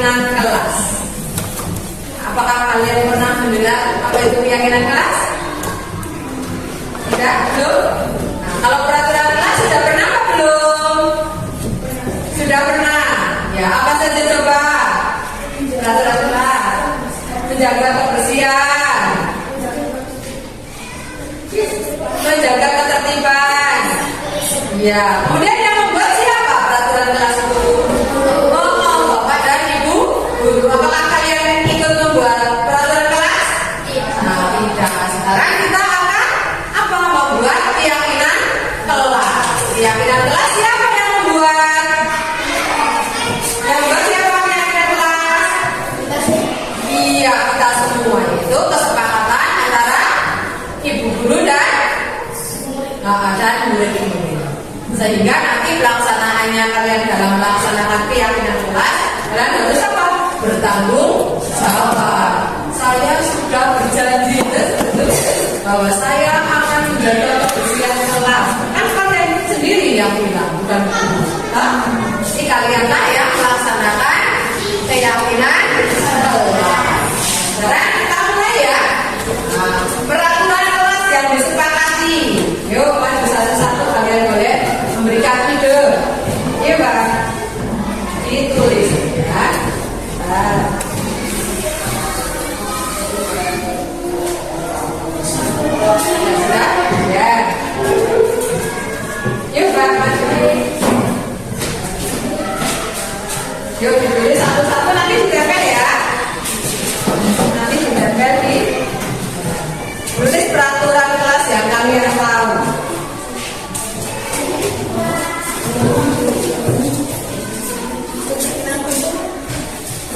keyakinan kelas. Apakah kalian pernah mendengar apa itu keyakinan kelas? Tidak? Belum? Nah, kalau peraturan kelas sudah pernah apa belum? Sudah pernah. Ya, apa saja coba? Peraturan kelas. Menjaga kebersihan, menjaga ketertiban. Ya, kemudian yang membuat siapa peraturan kelas itu? Oh, Bapak dan Ibu guru. Apakah kalian ikut membuat peraturan kelas? Nah, tidak. Sekarang kita akan apa? Membuat keyakinan kelas. Keyakinan kelas siapa yang membuat? Yang membuat siapa keyakinan kelas? Iya, kita semua. Itu kesepakatan antara ibu guru dan murid-murid. Sehingga nanti pelaksanaannya kalian dalam melaksanakan keyakinan kelas, kalian harus apa? Bertanggung jawab. Saya sudah berjanji bahwa saya akan menjaga kebersihan kelas. Kan kalian sendiri yang bilang, bukan guru. Jadi kalianlah yang melaksanakan keyakinan kelas. Sekarang kita mulai ya. Nah, peraturan kelas yang disepakati. Yuk, maju satu-satu, kalian boleh memberikan ide. Iya, Bang. Ditulis ya. Nah. Sudah? Ya. Yuk, Bang, maju. Yuk, ditulis satu-satu, nanti ditempel ya. Nanti ditempel di tulis peraturan kelas yang kalian tahu.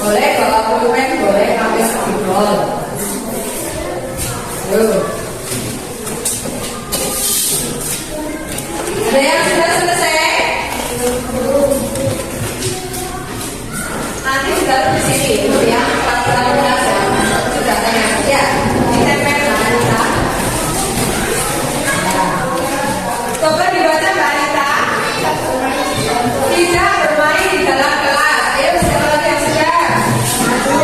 Boleh bawa pulpen, boleh ambil spidol. Ada yang sudah selesai? Nanti sudah di sini itu ya peraturan kelas yang sudah saya ya. Ditempel sama kita. Coba dibaca Mbak Anita. Tidak bermain di dalam kelas. Ayo siapa lagi yang sudah? Maju.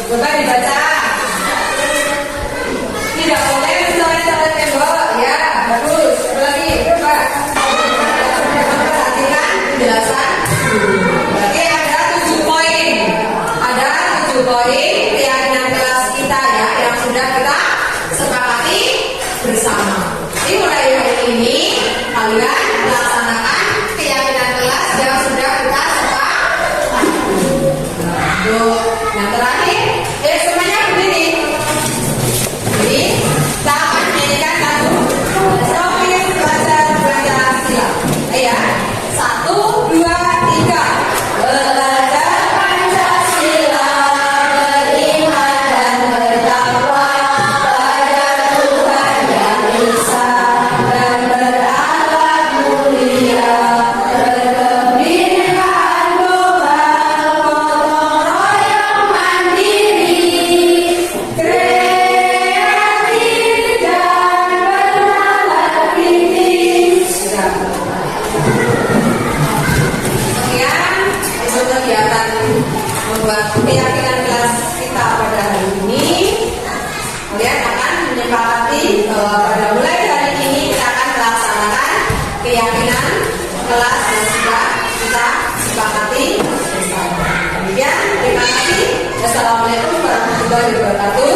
Coba dibaca. Tidak boleh mencoret-coret tembok. Ya, bagus. Satu lagi, coba. Perhatikan penjelasan. Berarti ada 7 poin. Ada 7 poin keyakinan kelas kita ya, yang sudah kita sepakati bersama. Jadi mulai hari ini kalian melaksanakan keyakinan kelas yang sudah kita sepakati. Yang terakhir, semuanya berdiri. Jadi kita akan menyanyikan lagu Sopir Belajar Pancasila. Ya, 1, 2, 3. Belajar Pancasila, beriman dan bertakwa pada Tuhan yang Esa dan berakhlak mulia, berkebinekaan global, gotong royong mandiri, kreatif dan bernalar kritis. Sekian untuk kegiatan membuat keyakinan kelas kita pada hari ini. Kalian akan menyepakati bahwa pada mulai hari ini kita akan melaksanakan keyakinan kelas yang sudah kita sepakati bersama. Demikian, terima kasih. Wassalamualaikum warahmatullahi wabarakatuh.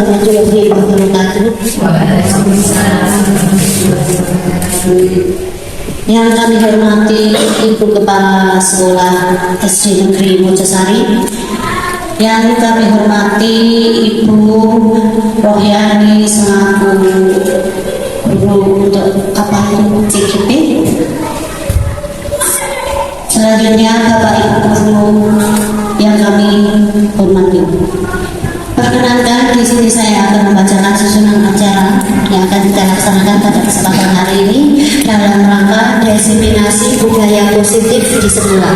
warahmatullahi wabarakatuh. Yang kami hormati Ibu Kepala Sekolah SD Negeri Mojosari, yang kami hormati Ibu Rohyani selaku guru untuk CGP. Selanjutnya Bapak Ibu guru yang kami hormati. Perkenankan di sini saya akan membacakan susunan acara yang akan kita laksanakan pada kesempatan hari ini dalam rangka diseminasi budaya positif di sekolah.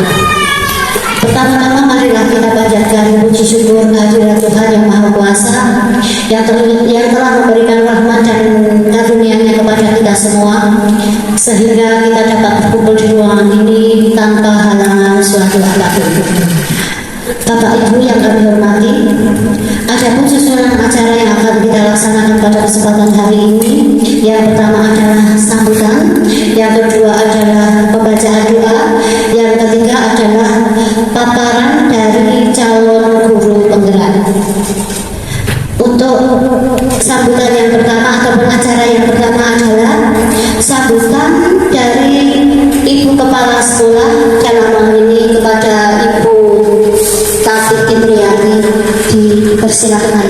Pertama-tama marilah kita panjatkan puji syukur kehadirat Tuhan Yang Maha Kuasa yang telah memberikan rahmat dan karunia-Nya kepada kita semua sehingga kita dapat berkumpul di ruangan ini tanpa halangan suatu apapun. Bapak Ibu yang kami hormati, adapun susunan acara yang akan kita laksanakan pada kesempatan hari ini, yang pertama adalah sambutan, yang kedua adalah pembacaan doa, yang ketiga adalah paparan dari calon guru penggerak. Untuk sambutan yang pertama ataupun acara yang pertama adalah sambutan dari Ibu Kepala Sekolah, dalam hal ini kepada Ibu Taufik Indriani, dipersilakan.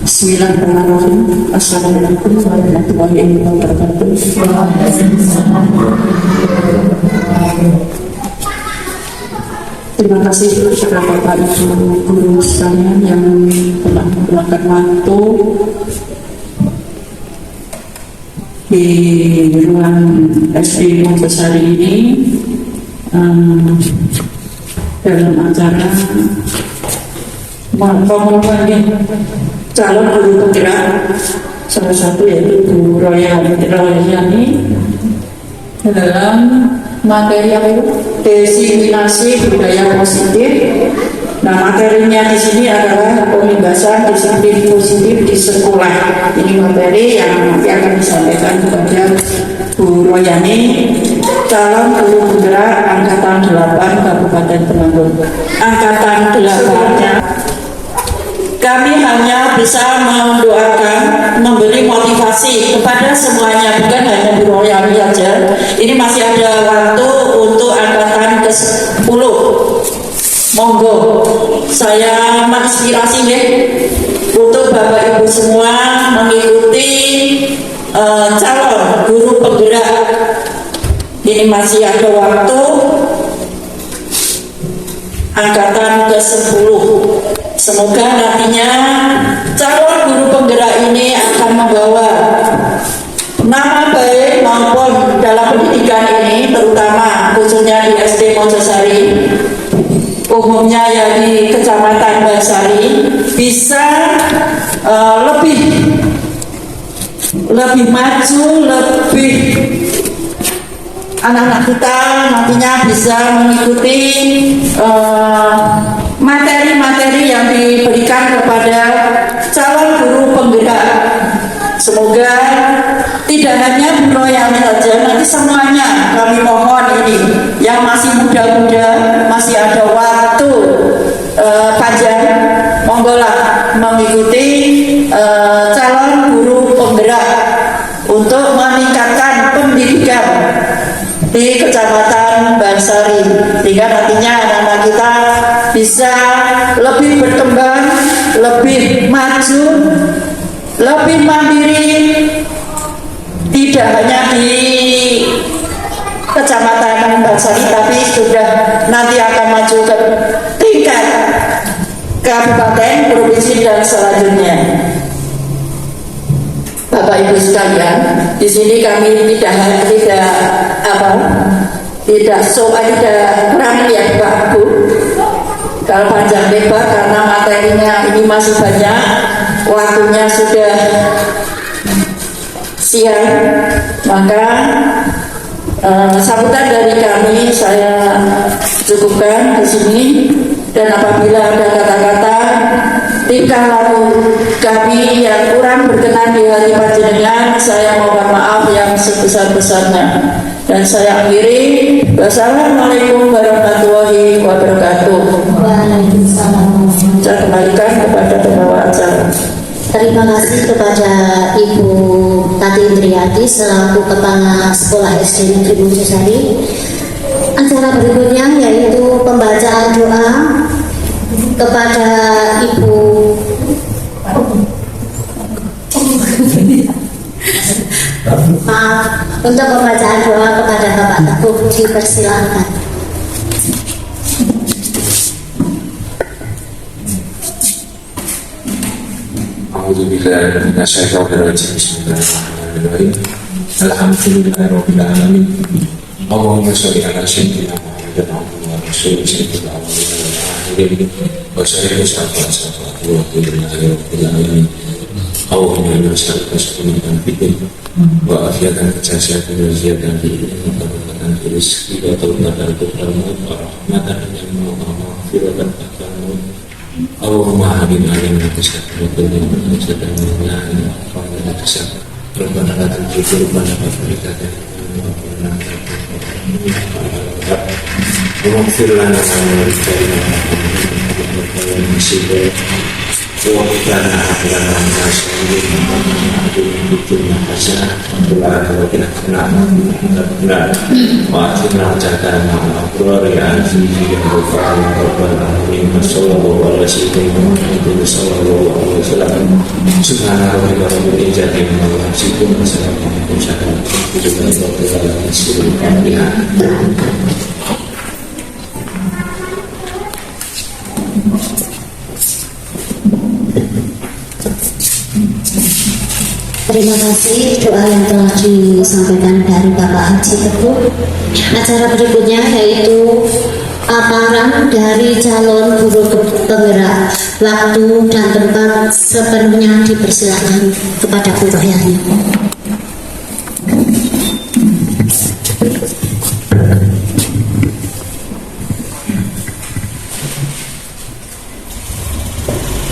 Bismillahirrahmanirrahim. Assalamualaikum warahmatullahi wabarakatuh. Terima kasih kepada Bapak Ibu guru sekalian yang telah meluangkan waktu di ruang SD Mojosari ini dalam acara pengumuman calon guru penggerak, salah satu yaitu Bu Rohyani dalam materi apa itu? Diseminasi budaya positif. Nah, materinya di sini adalah pembebasan disiplin positif di sekolah. Ini materi yang nanti akan disampaikan kepada Bu Rohyani, calon guru penggerak Angkatan 8 Kabupaten Temanggung. Angkatan 8-nya kami hanya bisa mendoakan, memberi motivasi kepada semuanya, bukan hanya Bu Rohyani saja. Ini masih ada waktu untuk angkatan ke-10. Monggo, saya menginspirasi ya untuk Bapak Ibu semua mengikuti calon guru penggerak. Ini masih ada waktu angkatan ke-10. Semoga nantinya calon guru penggerak ini akan membawa nama baik maupun dalam pendidikan ini, terutama khususnya di SD Mojosari, umumnya ya di Kecamatan Bansari, bisa lebih maju, lebih anak-anak kita nantinya bisa mengikuti materi-materi yang diberikan kepada calon guru penggerak. Semoga tidak hanya Bu Rohyani saja, nanti semuanya kami mohon ini yang masih muda-muda, masih ada waktu panjang, monggolah mengikuti calon guru penggerak untuk meningkatkan pendidikan di Kecamatan Bansari, sehingga nantinya anak-anak kita bisa lebih berkembang, lebih maju, lebih mandiri, tidak hanya di Kecamatan Bansari, tapi sudah nanti akan maju ke tingkat kabupaten, provinsi, dan selanjutnya. Bapak Ibu sekalian, di sini kami tidak kurang ya Pak Bu kalau panjang lebar, karena materinya ini masih banyak, waktunya sudah siang, maka sambutan dari kami saya cukupkan di sini. Dan apabila ada kata-kata tingkah laku kami yang kurang berkenan di hati panjenengan, saya mohon maaf yang sebesar-besarnya. Dan saya akhiri. Wassalamualaikum warahmatullahi wabarakatuh. Waalaikumsalam. Saya kembalikan kepada pembawa acara. Terima kasih kepada Ibu Tati Indriati selaku Kepala Sekolah SD Negeri Mojosari. Acara berikutnya yaitu pembacaan doa kepada Ibu untuk pembacaan doa kepada Bapak Teguh, dipersilakan. A'udzubillahi minasyaitonirrajim. Bismillahirrahmanirrahim. Alhamdulillahirabbil alamin. Allahumma shalli ala sayyidina Muhammadin wa ala sayyidina Muhammadin wa sallim sallallahu alaihi Allahumma inna nas'aluka as-salamata fid wa afiyatan kesehatan wa ziyadatan fil ilmi wa barakatan fil rizqi wa tawfiqan wa rahmatan min Allah wa maghfiratan wa Allahumma habib alayna tasawwur wa dunya wa sadaqatan wa la tasawwur Rabbana la tuzigh qulubana ba'da idh hadaytana wa hab lana min ladunka rahmatan waghfir lana Terima kasih doa yang telah disampaikan dari Bapak Haji Teguh. Acara berikutnya yaitu paparan dari calon guru penggerak. Waktu dan tempat sepenuhnya dipersilakan kepada Bu Rohyani.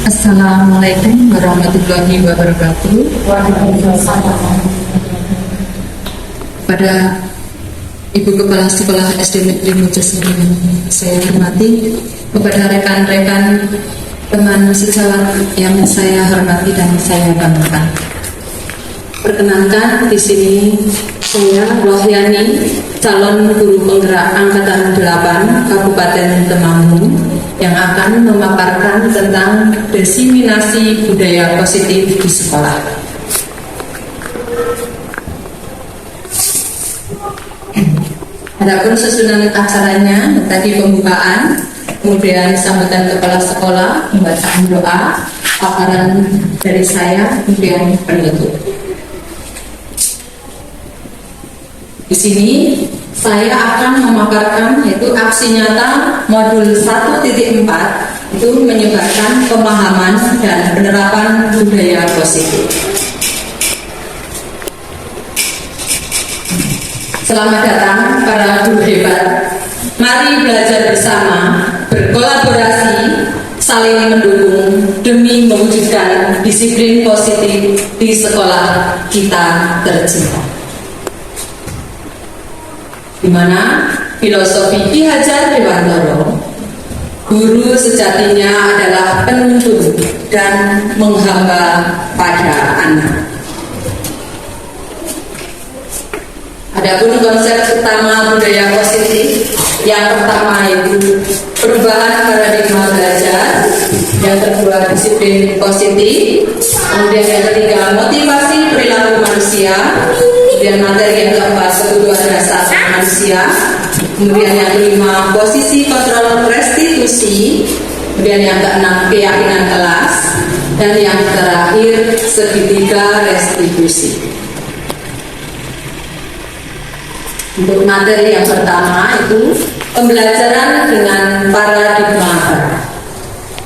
Assalamualaikum warahmatullahi wabarakatuh. Pada Ibu Kepala Sekolah SD Negeri Mojosari yang saya hormati, kepada rekan-rekan teman sejawat yang saya hormati dan saya banggakan. Perkenankan di sini saya Rohyani, calon guru penggerak Angkatan 8 Kabupaten Temanggung, yang akan memaparkan tentang diseminasi budaya positif di sekolah. Adapun susunan acaranya tadi pembukaan, kemudian sambutan kepala sekolah, pembacaan doa, paparan dari saya, kemudian penutup. Di sini saya akan memaparkan yaitu aksi nyata modul 1.4 itu menyebarkan pemahaman dan penerapan budaya positif. Selamat datang para guru hebat. Mari belajar bersama, berkolaborasi, saling mendukung demi mewujudkan disiplin positif di sekolah kita tercinta. Di mana filosofi Ki Hajar Dewantoro, guru sejatinya adalah penuntun dan menghamba pada anak. Adapun konsep utama budaya positif, yang pertama itu perubahan paradigma belajar, yang kedua disiplin positif, kemudian yang ketiga motivasi perilaku manusia, kemudian materi yang keempat kebutuhan dasar manusia, kemudian yang kelima posisi kontrol restitusi, kemudian yang keenam keyakinan kelas, dan yang terakhir segitiga restitusi. Untuk materi yang pertama itu pembelajaran dengan paradigma baru,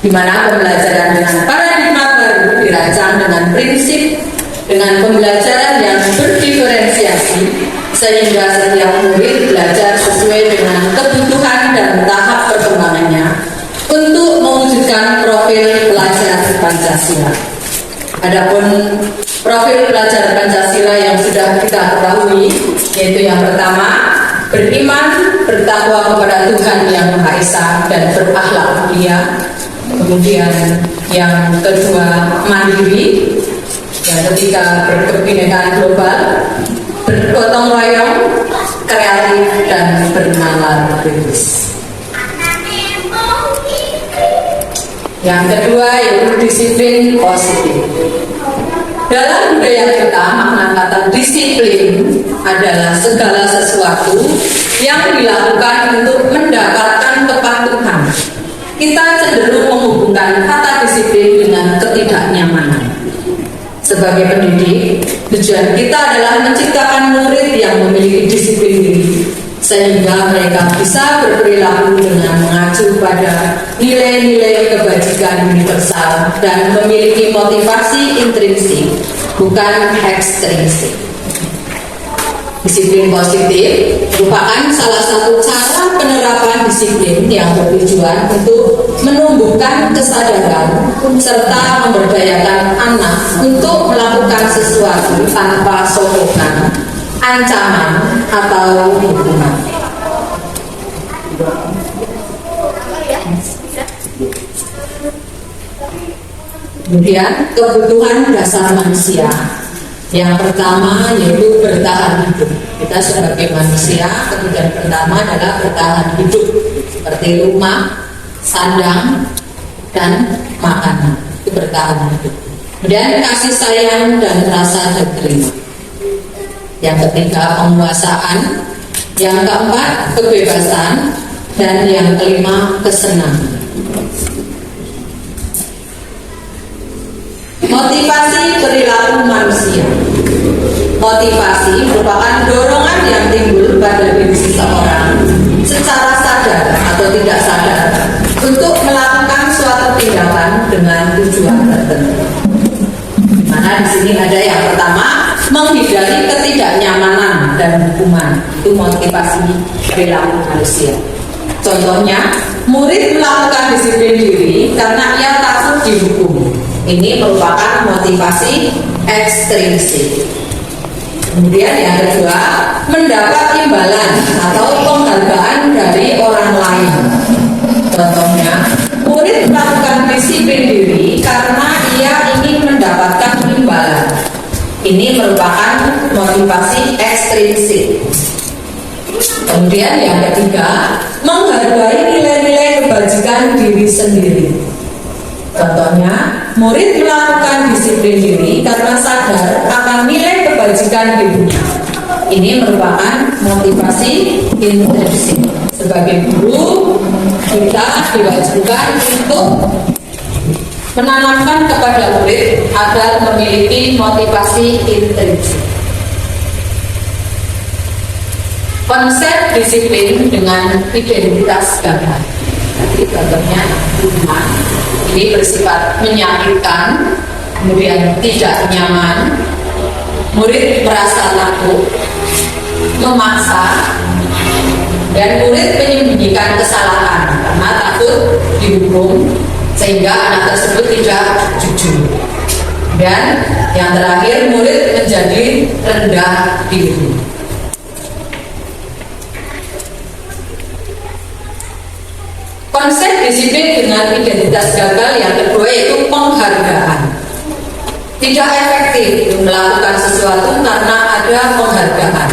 di mana pembelajaran dengan paradigma baru dirancang dengan prinsip dengan pembelajaran yang berdiferensiasi sehingga setiap murid belajar sesuai dengan kebutuhan dan tahap perkembangannya untuk mewujudkan profil pelajar Pancasila. Adapun profil pelajar Pancasila yang sudah kita ketahui yaitu yang pertama beriman, bertakwa kepada Tuhan Yang Maha Esa, dan berakhlak mulia. Kemudian yang kedua, mandiri. Yang ketiga, berkebinekaan global, bergotong royong, kreatif, dan bernalar kritis. Yang kedua yaitu disiplin positif. Dalam budaya kita, makna kata disiplin adalah segala sesuatu yang dilakukan untuk mendapatkan kepatuhan. Kita cenderung menghubungkan kata disiplin dengan ketidaknyamanan. Sebagai pendidik, tujuan kita adalah menciptakan murid yang memiliki disiplin diri, sehingga mereka bisa berperilaku dengan mengacu pada nilai-nilai kebajikan universal dan memiliki motivasi intrinsik, bukan ekstrinsik. Disiplin positif merupakan salah satu cara penerapan disiplin yang bertujuan untuk menumbuhkan kesadaran serta memberdayakan anak untuk melakukan sesuatu tanpa sokongan, ancaman, atau hukuman. Kemudian kebutuhan dasar manusia. Yang pertama yaitu bertahan hidup. Kita sebagai manusia, kebutuhan pertama adalah bertahan hidup, seperti rumah, sandang, dan makanan. Itu bertahan hidup. Kemudian kasih sayang dan rasa terima. Yang ketiga, penguasaan. Yang keempat, kebebasan. Dan yang kelima, kesenangan. Motivasi perilaku manusia. Motivasi merupakan dorongan yang timbul pada diri seseorang secara sadar atau tidak sadar untuk melakukan suatu tindakan dengan tujuan tertentu. Mana di sini ada yang pertama, menghindari ketidaknyamanan dan hukuman. Itu motivasi perilaku manusia. Contohnya, murid melakukan disiplin diri karena ia takut dihukum. Ini merupakan motivasi ekstrinsik. Kemudian yang kedua, mendapat imbalan atau penghargaan dari orang lain. Contohnya, murid melakukan disiplin diri karena ia ingin mendapatkan imbalan. Ini merupakan motivasi ekstrinsik. Kemudian yang ketiga, menghargai nilai-nilai kebajikan diri sendiri. Contohnya, murid melakukan disiplin diri karena sadar akan nilai kebajikan dirinya. Ini merupakan motivasi intrinsik. Sebagai guru, kita diwajibkan untuk menanamkan kepada murid agar memiliki motivasi intrinsik. Konsep disiplin dengan identitas gagal. Jadi contohnya hukuman ini bersifat menyakitkan, kemudian tidak nyaman, murid merasa takut, memaksa, dan murid menyembunyikan kesalahan karena takut dihukum, sehingga anak tersebut tidak jujur. Dan yang terakhir, murid menjadi rendah diri. Konsep disiplin dengan identitas gagal yang kedua yaitu penghargaan. Tidak efektif melakukan sesuatu karena ada penghargaan.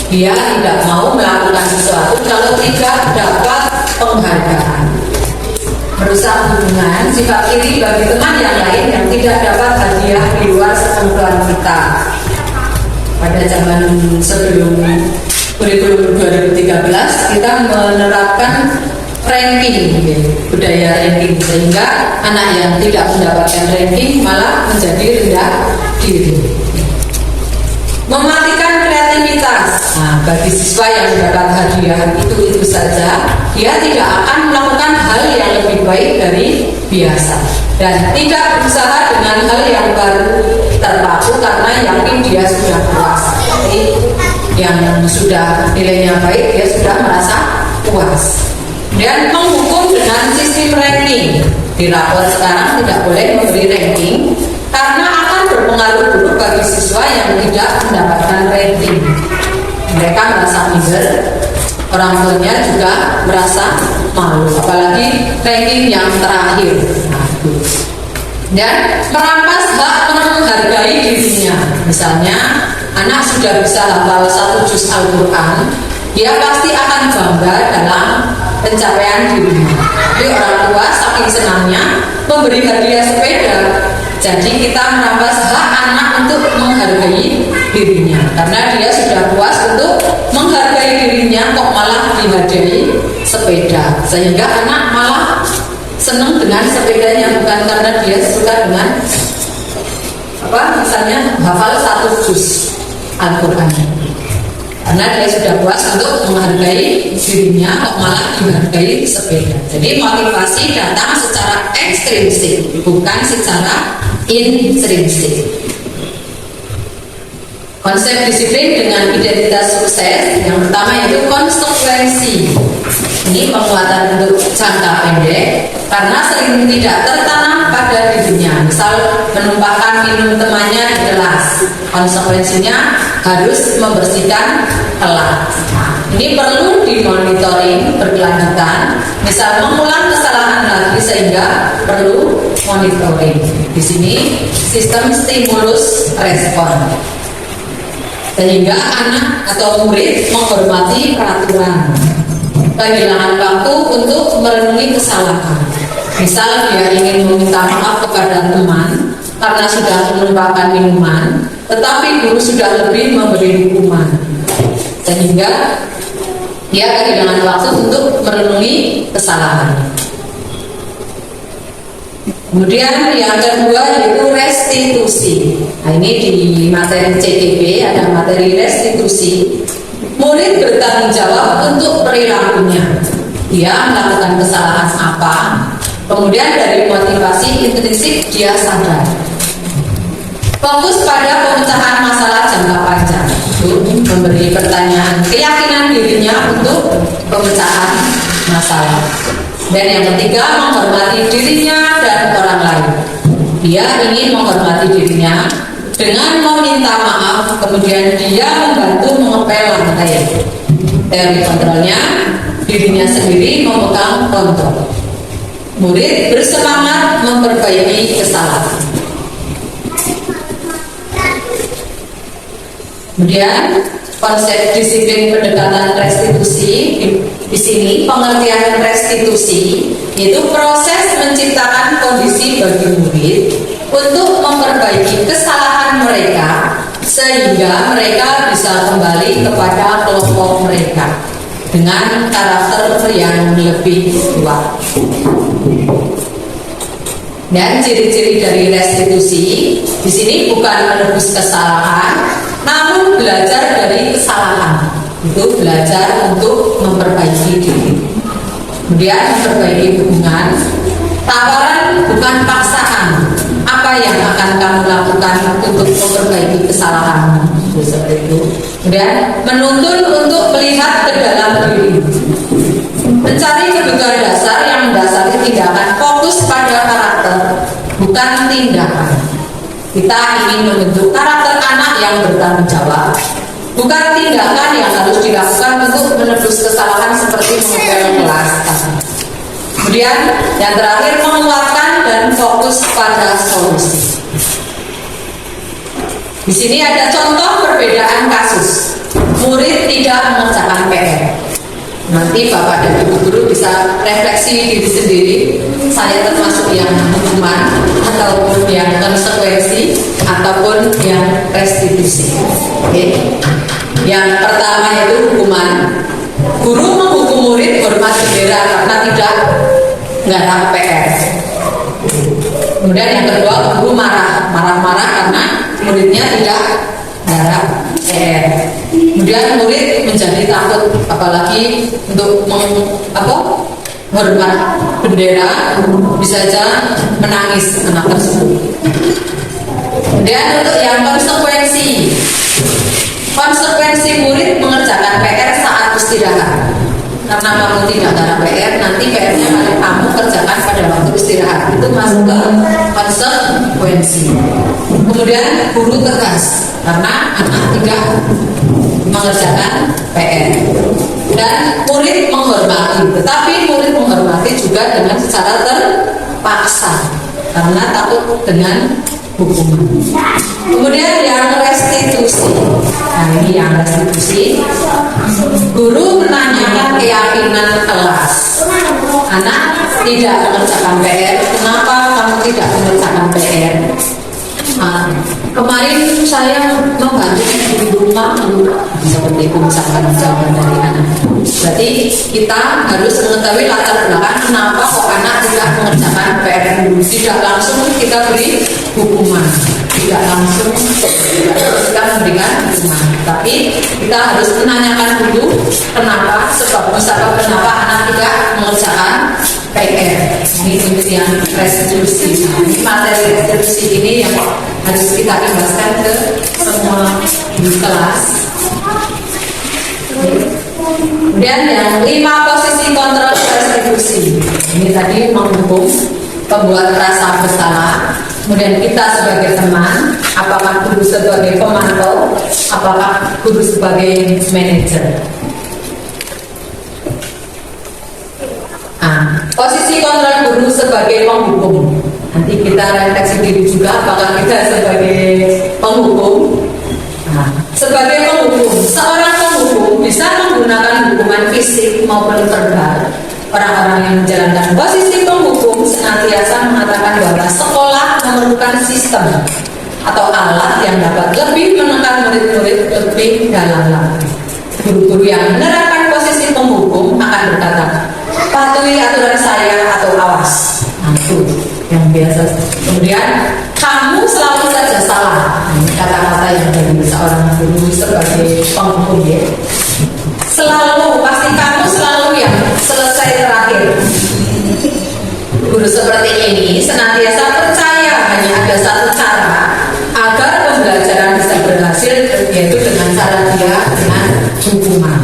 Dia tidak mau melakukan sesuatu kalau tidak dapat penghargaan. Merusak hubungan, sifat iri bagi teman yang lain yang tidak dapat hadiah di luar kemampuan kita. Pada zaman sebelum kurikulum 2013 kita menerapkan ranking, budaya ranking, sehingga anak yang tidak mendapatkan ranking malah menjadi rendah diri. Mematikan kreativitas. Nah, bagi siswa yang mendapat hadiah itu saja, dia tidak akan melakukan hal yang lebih baik dari biasa dan tidak berusaha dengan hal yang baru, terpaku karena yakin dia sudah puas. Jadi yang sudah nilainya baik dia sudah merasa puas. Dan menghukum dengan sistem ranking. Di rapor sekarang tidak boleh memberi ranking karena akan berpengaruh buruk bagi siswa yang tidak mendapatkan ranking. Mereka merasa minder orang tuanya juga merasa malu, apalagi ranking yang terakhir. Dan merampas hak menghargai dirinya. Misalnya anak sudah bisa hafal 1 juz Al-Quran, dia pasti akan bangga dalam pencapaian dirinya. Tapi orang tua saking senangnya memberi hadiah sepeda, jadi kita merampas hak anak untuk menghargai dirinya, karena dia sudah puas untuk menghargai dirinya, kok malah dihadiahi sepeda, sehingga anak malah senang dengan sepedanya, bukan karena dia suka dengan misalnya hafal 1 juz Al-Quran, karena dia sudah puas untuk menghargai dirinya, kok malah dihargai sepeda. Jadi motivasi datang secara ekstrinsik, bukan secara intrinsik. Konsep disiplin dengan identitas sukses yang pertama yaitu konsekuensi. Ini penguatan untuk jangka pendek karena sering tidak tertanam pada dirinya. Misal menumpahkan minum temannya di kelas, konsekuensinya harus membersihkan kelas. Ini perlu dimonitoring berkelanjutan. Misal mengulang kesalahan lagi sehingga perlu monitoring. Di sini sistem stimulus respon, sehingga anak atau murid menghormati peraturan. Kehilangan waktu untuk merenungi kesalahan. Misal dia ingin meminta maaf kepada teman karena sudah menumpahkan minuman, tetapi guru sudah lebih memberi hukuman, sehingga dia kehilangan waktu untuk merenungi kesalahan. Kemudian yang kedua yaitu restitusi. Nah, ini di materi CTP ada materi restitusi. Murid bertanggung jawab untuk perilakunya. Dia melakukan kesalahan apa, kemudian dari motivasi intrinsik dia sadar. Fokus pada pemecahan masalah jangka panjang, memberi pertanyaan keyakinan dirinya untuk pemecahan masalah. Dan yang ketiga, menghormati dirinya dan orang lain. Dia ingin menghormati dirinya dengan meminta maaf, kemudian dia membantu mengepel lantai. Teori kontrolnya, dirinya sendiri memegang kontrol. Murid bersemangat memperbaiki kesalahan. Kemudian konsep disiplin pendekatan restitusi. Di sini pengertian restitusi yaitu proses menciptakan kondisi bagi murid untuk memperbaiki kesalahan mereka sehingga mereka bisa kembali kepada kelompok mereka dengan karakter yang lebih kuat. Dan ciri-ciri dari restitusi di sini bukan menebus kesalahan, namun belajar dari kesalahan. Itu belajar untuk memperbaiki diri. Kemudian memperbaiki hubungan. Tawaran bukan paksaan. Apa yang akan kamu lakukan untuk memperbaiki kesalahan? Seperti itu. Kemudian menuntun untuk melihat ke dalam diri. Mencari kebutuhan dasar yang mendasari tindakan, fokus pada karakter, bukan tindakan. Kita ingin membentuk karakter anak yang bertanggung jawab, bukan tindakan yang harus dilakukan untuk menebus kesalahan seperti mengepel kelas. Kemudian yang terakhir, menguatkan dan fokus pada solusi. Di sini ada contoh perbedaan kasus. Murid tidak mengerjakan PR. Nanti Bapak dan Ibu guru bisa refleksi diri sendiri. Saya termasuk yang hukuman ataupun yang konsekuensi ataupun yang restitusi. Oke. Yang pertama itu hukuman. Guru menghukum murid hormat bendera karena tidak nggarap PR. Kemudian yang kedua, guru marah-marah karena muridnya tidak nggarap PR. Kemudian murid menjadi takut, apalagi untuk hormat bendera, bisa saja menangis anak tersebut. Kemudian untuk yang konsekuensi. Konsekuensi murid mengerjakan PR saat istirahat. Karena kamu tidak garap PR, nanti PR-nya kamu kerjakan pada waktu istirahat. Itu masuk ke konsekuensi. Kemudian guru tegas karena anak tidak mengerjakan PR. dan murid menghormati. Tetapi murid menghormati juga dengan secara terpaksa karena takut dengan hukuman. Kemudian yang restitusi. Nah, ini yang restitusi. Guru menanyakan keyakinan kelas. Anak tidak mengerjakan PR. Kenapa kamu tidak mengerjakan PR? Nah, kemarin saya membantu di rumah seperti itu misalkan jawaban dari anak. Berarti kita harus mengetahui latar belakang kenapa kok anak tidak mengerjakan PR dulu. Tidak langsung kita beri hukuman, tidak langsung kita memberikan hukuman, tapi kita harus menanyakan dulu kenapa, sebab kenapa anak tidak mengerjakan PR. Ini kemudian restitusi. Ini materi restitusi ini yang harus kita imbaskan ke semua di kelas. Kemudian yang 5 posisi kontrol restitusi. Ini tadi menghukum, pembuat rasa bersalah. Kemudian kita sebagai teman, apakah guru sebagai pemantau, apakah guru sebagai manajer. Posisi kontrol guru sebagai penghukum. Nanti kita refleksi diri juga apakah kita sebagai penghukum. Sebagai penghukum, seorang penghukum bisa menggunakan hukuman fisik maupun verbal. Orang-orang yang menjalankan posisi penghukum senantiasa mengatakan bahwa sekolah memerlukan sistem atau alat yang dapat lebih menekan murid-murid lebih dalam lagi. Guru-guru yang menerapkan posisi penghukum akan berkata, patuhi aturan saya atau awas. Nah, itu yang biasa. Kemudian kamu selalu saja salah. Ini kata-kata yang dari seorang guru sebagai penghukum ya. Selalu, pasti kamu selalu yang selesai terakhir. Guru seperti ini senantiasa percaya hanya ada satu cara agar pembelajaran bisa berhasil, yaitu dengan cara dia dengan hukuman.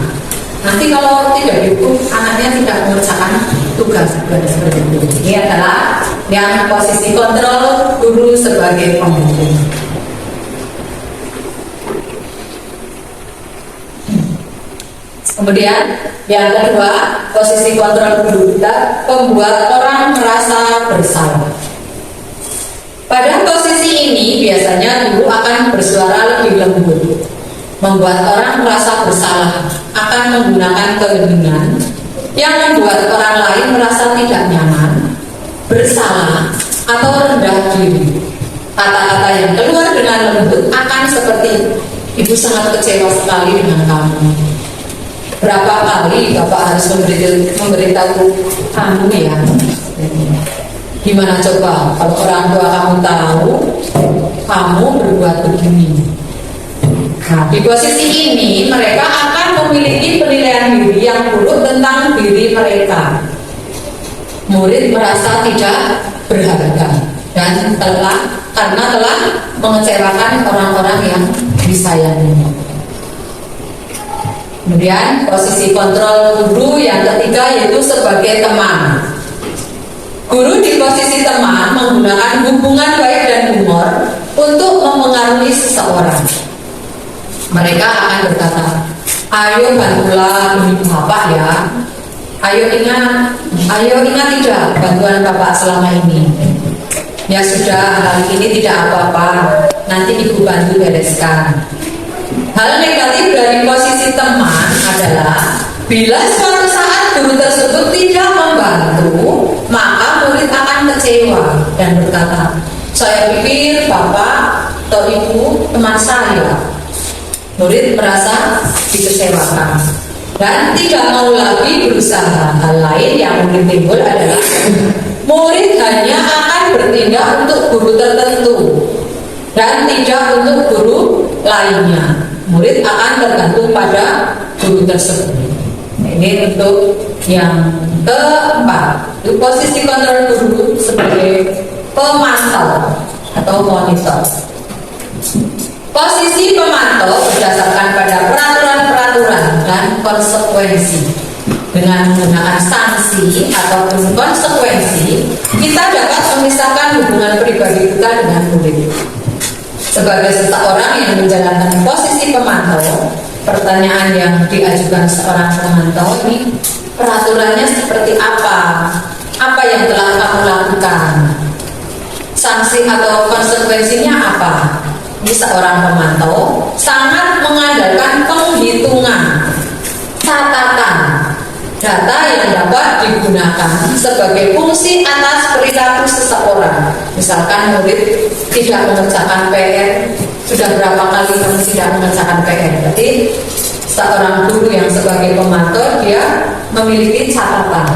Nanti kalau tidak dihukum, anaknya tidak mengerjakan tugas seperti itu. Ini adalah yang posisi kontrol guru sebagai penghukum. Kemudian yang kedua, posisi kontrol guru kita membuat orang merasa bersalah. Pada posisi ini biasanya guru akan bersuara lebih lembut, membuat orang merasa bersalah, akan menggunakan keheningan yang membuat orang lain merasa tidak nyaman, bersalah, atau rendah diri. Kata-kata yang keluar dengan lembut akan seperti, ibu sangat kecewa sekali dengan kamu. Berapa kali Bapak harus memberitahu kamu ya? Gimana coba kalau orang tua kamu tahu kamu berbuat begini? Nah, di posisi ini mereka akan memiliki penilaian diri yang buruk tentang diri mereka. Murid merasa tidak berharga dan karena telah mengecewakan orang-orang yang disayangi. Kemudian posisi kontrol guru yang ketiga yaitu sebagai teman. Guru di posisi teman menggunakan hubungan baik dan humor untuk mempengaruhi seseorang. Mereka akan berkata, ayo bantulah Bapak ya. Ayo ingat tidak bantuan Bapak selama ini. Ya sudah, kali ini tidak apa-apa. Nanti Ibu bantu bereskan. Hal negatif dari posisi teman adalah bila suatu saat guru tersebut tidak membantu, maka murid akan kecewa dan berkata, saya pikir Bapak atau Ibu teman saya. Murid merasa dikecewakan dan tidak mau lagi berusaha. Hal lain yang mungkin timbul adalah murid hanya akan bertindak untuk guru tertentu dan tidak untuk guru lainnya. Murid akan tergantung pada guru tersebut. Ini untuk yang keempat, itu posisi kontrol guru sebagai pemantau atau monitor. Posisi pemantau berdasarkan pada peraturan-peraturan dan konsekuensi. Dengan menggunakan sanksi ataupun konsekuensi, kita dapat memisahkan hubungan pribadi kita dengan murid. Sebagai seseorang yang menjalankan posisi pemantau, pertanyaan yang diajukan seorang pemantau ini, peraturannya seperti apa? Apa yang telah kamu lakukan? Sanksi atau konsekuensinya apa? Ini seorang pemantau sangat mengandalkan penghitungan, catatan, data yang dapat digunakan sebagai fungsi atas perilaku seseorang. Misalkan murid tidak mengerjakan PR, sudah berapa kali kamu tidak mengerjakan PR? Berarti seorang guru yang sebagai pemantau dia memiliki catatan.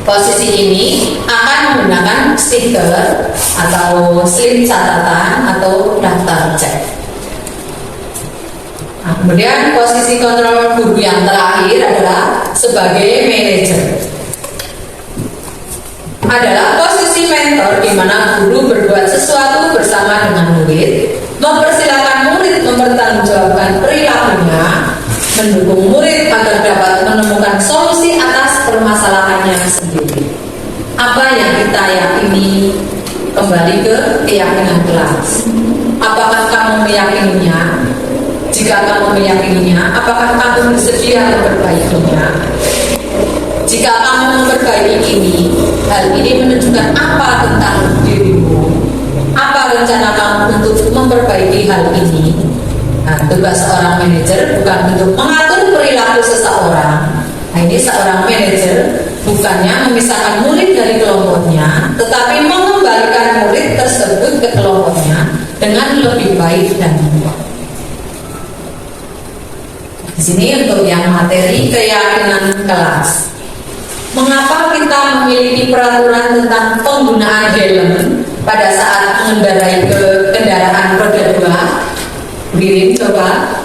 Posisi ini akan menggunakan stiker atau slip catatan atau daftar cek. Nah, kemudian posisi kontrol guru yang terakhir adalah sebagai manajer. Adalah posisi mentor di mana guru berbuat sesuatu bersama dengan murid, mempersilahkan murid mempertanggungjawabkan perilakunya, mendukung murid agar dapat menemukan solusi atas permasalahannya sendiri. Apa yang kita yakini kembali ke keyakinan kelas. Apakah kamu meyakininya? Jika kamu meyakininya, apakah kamu bersedia memperbaikinya? Jika kamu memperbaiki ini, hal ini menunjukkan apa tentang dirimu? Apa rencana kamu untuk memperbaiki hal ini? Nah, tugas seorang manajer bukan untuk mengatur perilaku seseorang. Nah, ini seorang manajer bukannya memisahkan murid dari kelompoknya, tetapi mengembalikan murid tersebut ke kelompoknya dengan lebih baik dan baik. Di sini untuk yang materi keyakinan kelas. Mengapa kita memiliki peraturan tentang penggunaan helm pada saat mengendarai kendaraan roda 2? Birin coba.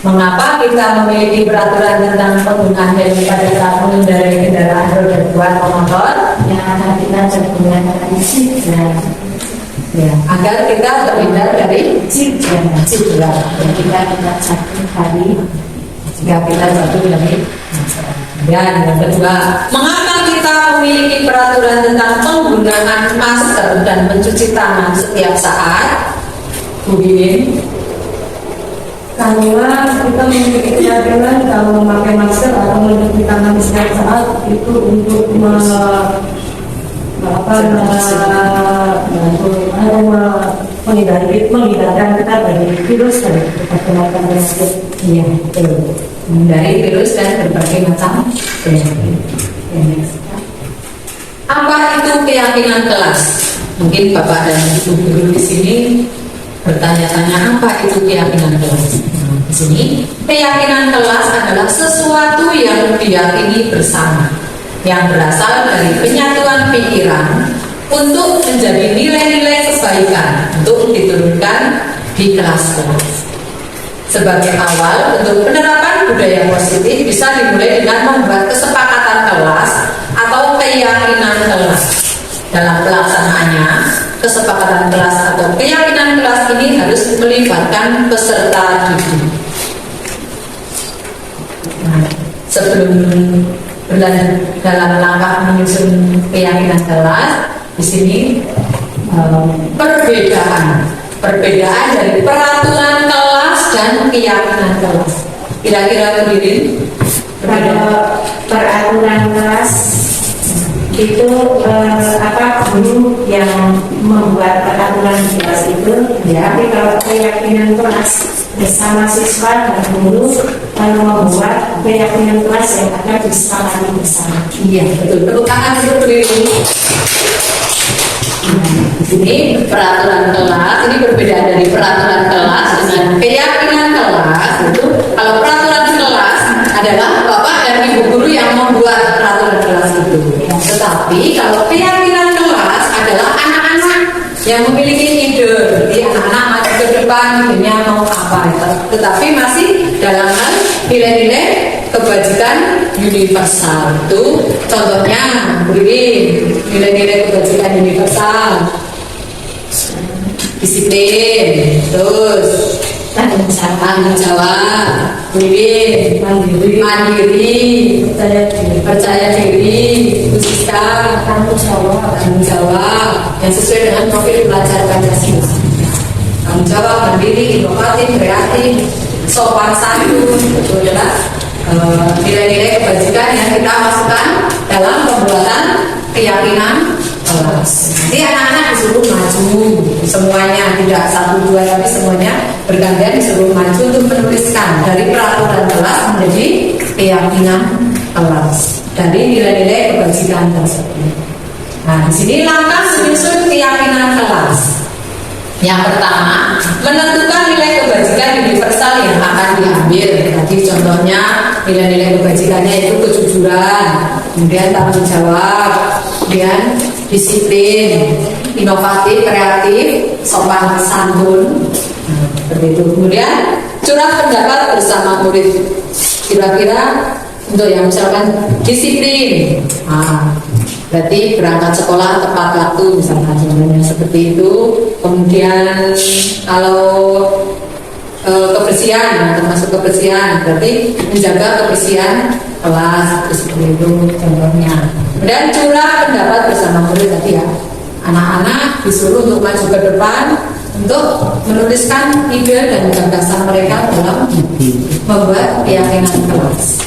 Mengapa kita memiliki peraturan tentang penggunaan helm pada saat mengendarai kendaraan roda 2 atau motor? Yang akan kita menggunakan citra. Ya, agar kita terhindar dari cedera. Jika kita satu hari, Jika kita jatuh dari dan yang kedua, mengapa kita memiliki peraturan tentang penggunaan masker dan mencuci tangan setiap saat? Bu Bimin. Karena kita memiliki keyakinan kalau memakai masker atau mencuci tangan setiap saat itu untuk menghindarkan kita dari virus dan berbagai penyakit. Iya, betul. Dari virus dan berbagai macam penyakit. Apa itu keyakinan kelas? Mungkin Bapak dan Ibu guru di sini bertanya-tanya apa itu keyakinan kelas. Di sini keyakinan kelas adalah sesuatu yang diyakini bersama, yang berasal dari penyatuan pikiran untuk menjadi nilai-nilai kebaikan untuk diturunkan di kelas-kelas. Sebagai awal untuk penerapan budaya positif bisa dimulai dengan membuat kesepakatan kelas atau keyakinan kelas. Dalam pelaksanaannya, kesepakatan kelas atau keyakinan kelas ini harus melibatkan peserta didik. Nah, sebelum berlanjut dalam langkah menyusun keyakinan kelas, di sini perbedaan dari peraturan kelas dan keyakinan kelas. Kira-kira berdiri pada peraturan kelas itu guru yang membuat peraturan kelas itu, ya. Tapi kalau keyakinan kelas bersama siswa dan guru lalu membuat keyakinan kelas yang akan disepakati bersama. Iya, betul. Tepuk tangan untuk berdiri. Ini peraturan kelas, ini berbeda dari peraturan kelas dengan keyakinan kelas. Itu kalau peraturan kelas adalah Bapak dan Ibu guru yang membuat peraturan kelas itu. Tetapi kalau keyakinan kelas adalah anak-anak yang memiliki ide. Jadi anak-anak maju ke depan, idenya mau apa. Tetapi masih dalam hal nilai-nilai kebajikan universal. Itu contohnya beri nilai-nilai kebajikan universal. Disiplin, terus tanggung jawab, mandiri, percaya diri, bersikap, tanggung jawab yang sesuai dengan profil pelajar Pancasila. tanggung jawab, mandiri, inovatif, kreatif, sopan santun, itu adalah nilai-nilai kebajikan yang kita masukkan dalam pembuatan keyakinan kelas. Nanti anak-anak disuruh maju semuanya, tidak satu dua tapi semuanya bergantian disuruh maju untuk menuliskan dari peraturan kelas menjadi keyakinan kelas dari nilai-nilai kebajikan tersebut. Nah, di sini langkah menyusun keyakinan kelas. Yang pertama, menentukan nilai kebajikan universal yang akan diambil. Tadi contohnya nilai-nilai kebajikannya itu kejujuran, kemudian tanggung jawab, kemudian disiplin, inovatif, kreatif, sopan santun. Seperti itu. Kemudian curah pendapat bersama murid. Kira-kira untuk yang misalkan disiplin. Berarti berangkat sekolah tepat waktu misalkan contohnya seperti itu. Kemudian kalau kebersihan, termasuk kebersihan, berarti menjaga kebersihan kelas seperti itu contohnya. Dan curah pendapat bersama murid tadi ya, anak-anak disuruh untuk maju ke depan untuk menuliskan ide dan gagasan mereka dalam membuat keyakinan kelas.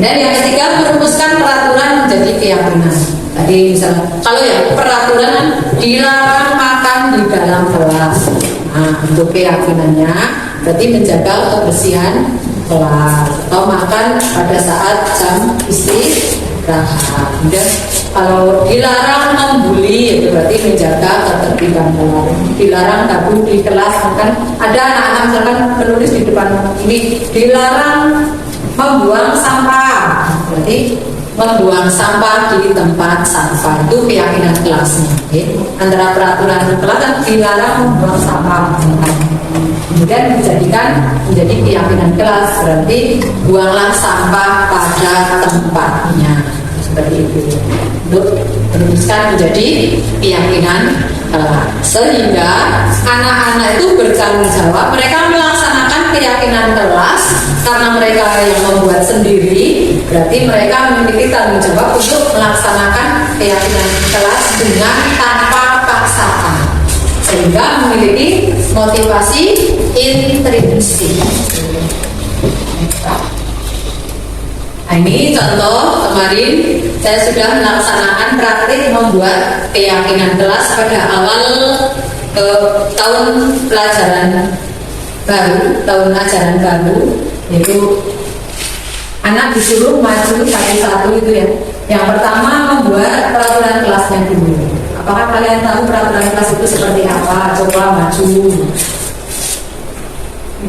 Dan yang ketiga, merumuskan peraturan menjadi keyakinan. Tadi misalnya, kalau ya peraturan dilarang makan di dalam kelas. Nah, untuk keyakinannya berarti menjaga kebersihan kelas atau makan pada saat jam istirahat. Kemudian kalau dilarang membuli itu berarti menjaga ketertiban kelas. Dilarang tabu di kelas, kan ada anak-anak misalkan menulis di depan ini dilarang membuang sampah, berarti membuang sampah di tempat sampah itu keyakinan kelasnya. Antara peraturan kelas dilarang membuang sampah, kemudian dijadikan menjadi keyakinan kelas berarti buanglah sampah pada tempatnya, seperti itu untuk merumuskan menjadi keyakinan kelas. Sehingga anak-anak itu bertanggung jawab, mereka melaksanakan keyakinan kelas karena mereka yang membuat sendiri, berarti mereka memiliki tanggung jawab untuk melaksanakan keyakinan kelas dengan tanpa paksaan, sehingga memiliki motivasi intrinsik. Nah, ini contoh kemarin saya sudah melaksanakan praktik membuat keyakinan kelas pada awal tahun pelajaran baru, tahun ajaran baru, yaitu anak disuruh maju satu-satu itu ya. Yang pertama membuat peraturan kelasnya dulu. Apakah kalian tahu peraturan kelas itu seperti apa? Coba maju.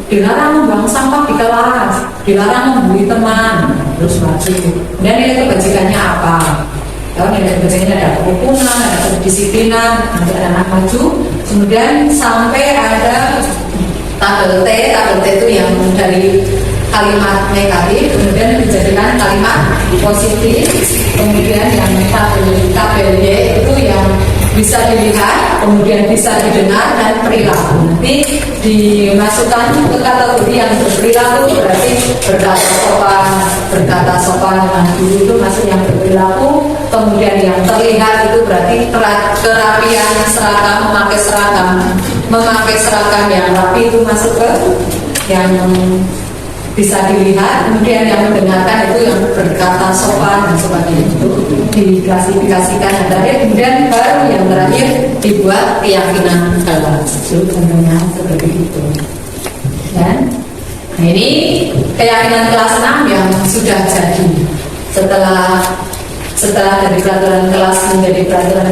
Dilarang membuang sampah di kelas, dilarang membuli teman, terus maju. Dan nilai kebajikannya apa? Tahu nilai kebajikannya ada kerukunan, ada kedisiplinan, nanti anak maju. Kemudian sampai ada tabel T itu yang dari kalimat negatif, kemudian dijadikan kalimat positif. Kemudian yang tabel Y itu yang bisa dilihat, kemudian bisa didengar dan perilaku. Nanti dimasukkan ke kategori yang berperilaku, berarti berkata sopan dengan dulu itu masuk yang berperilaku. Kemudian yang terlihat itu berarti kerapian seragam, memakai seragam yang rapi itu masuk ke yang bisa dilihat. Kemudian yang mendengarkan itu yang berkata sopan dan sebagainya itu diklasifikasikan. Kemudian baru yang terakhir dibuat keyakinan kelas. Contohnya seperti itu. Dan nah ini keyakinan kelas 6 yang sudah jadi setelah dari peraturan kelas menjadi peraturan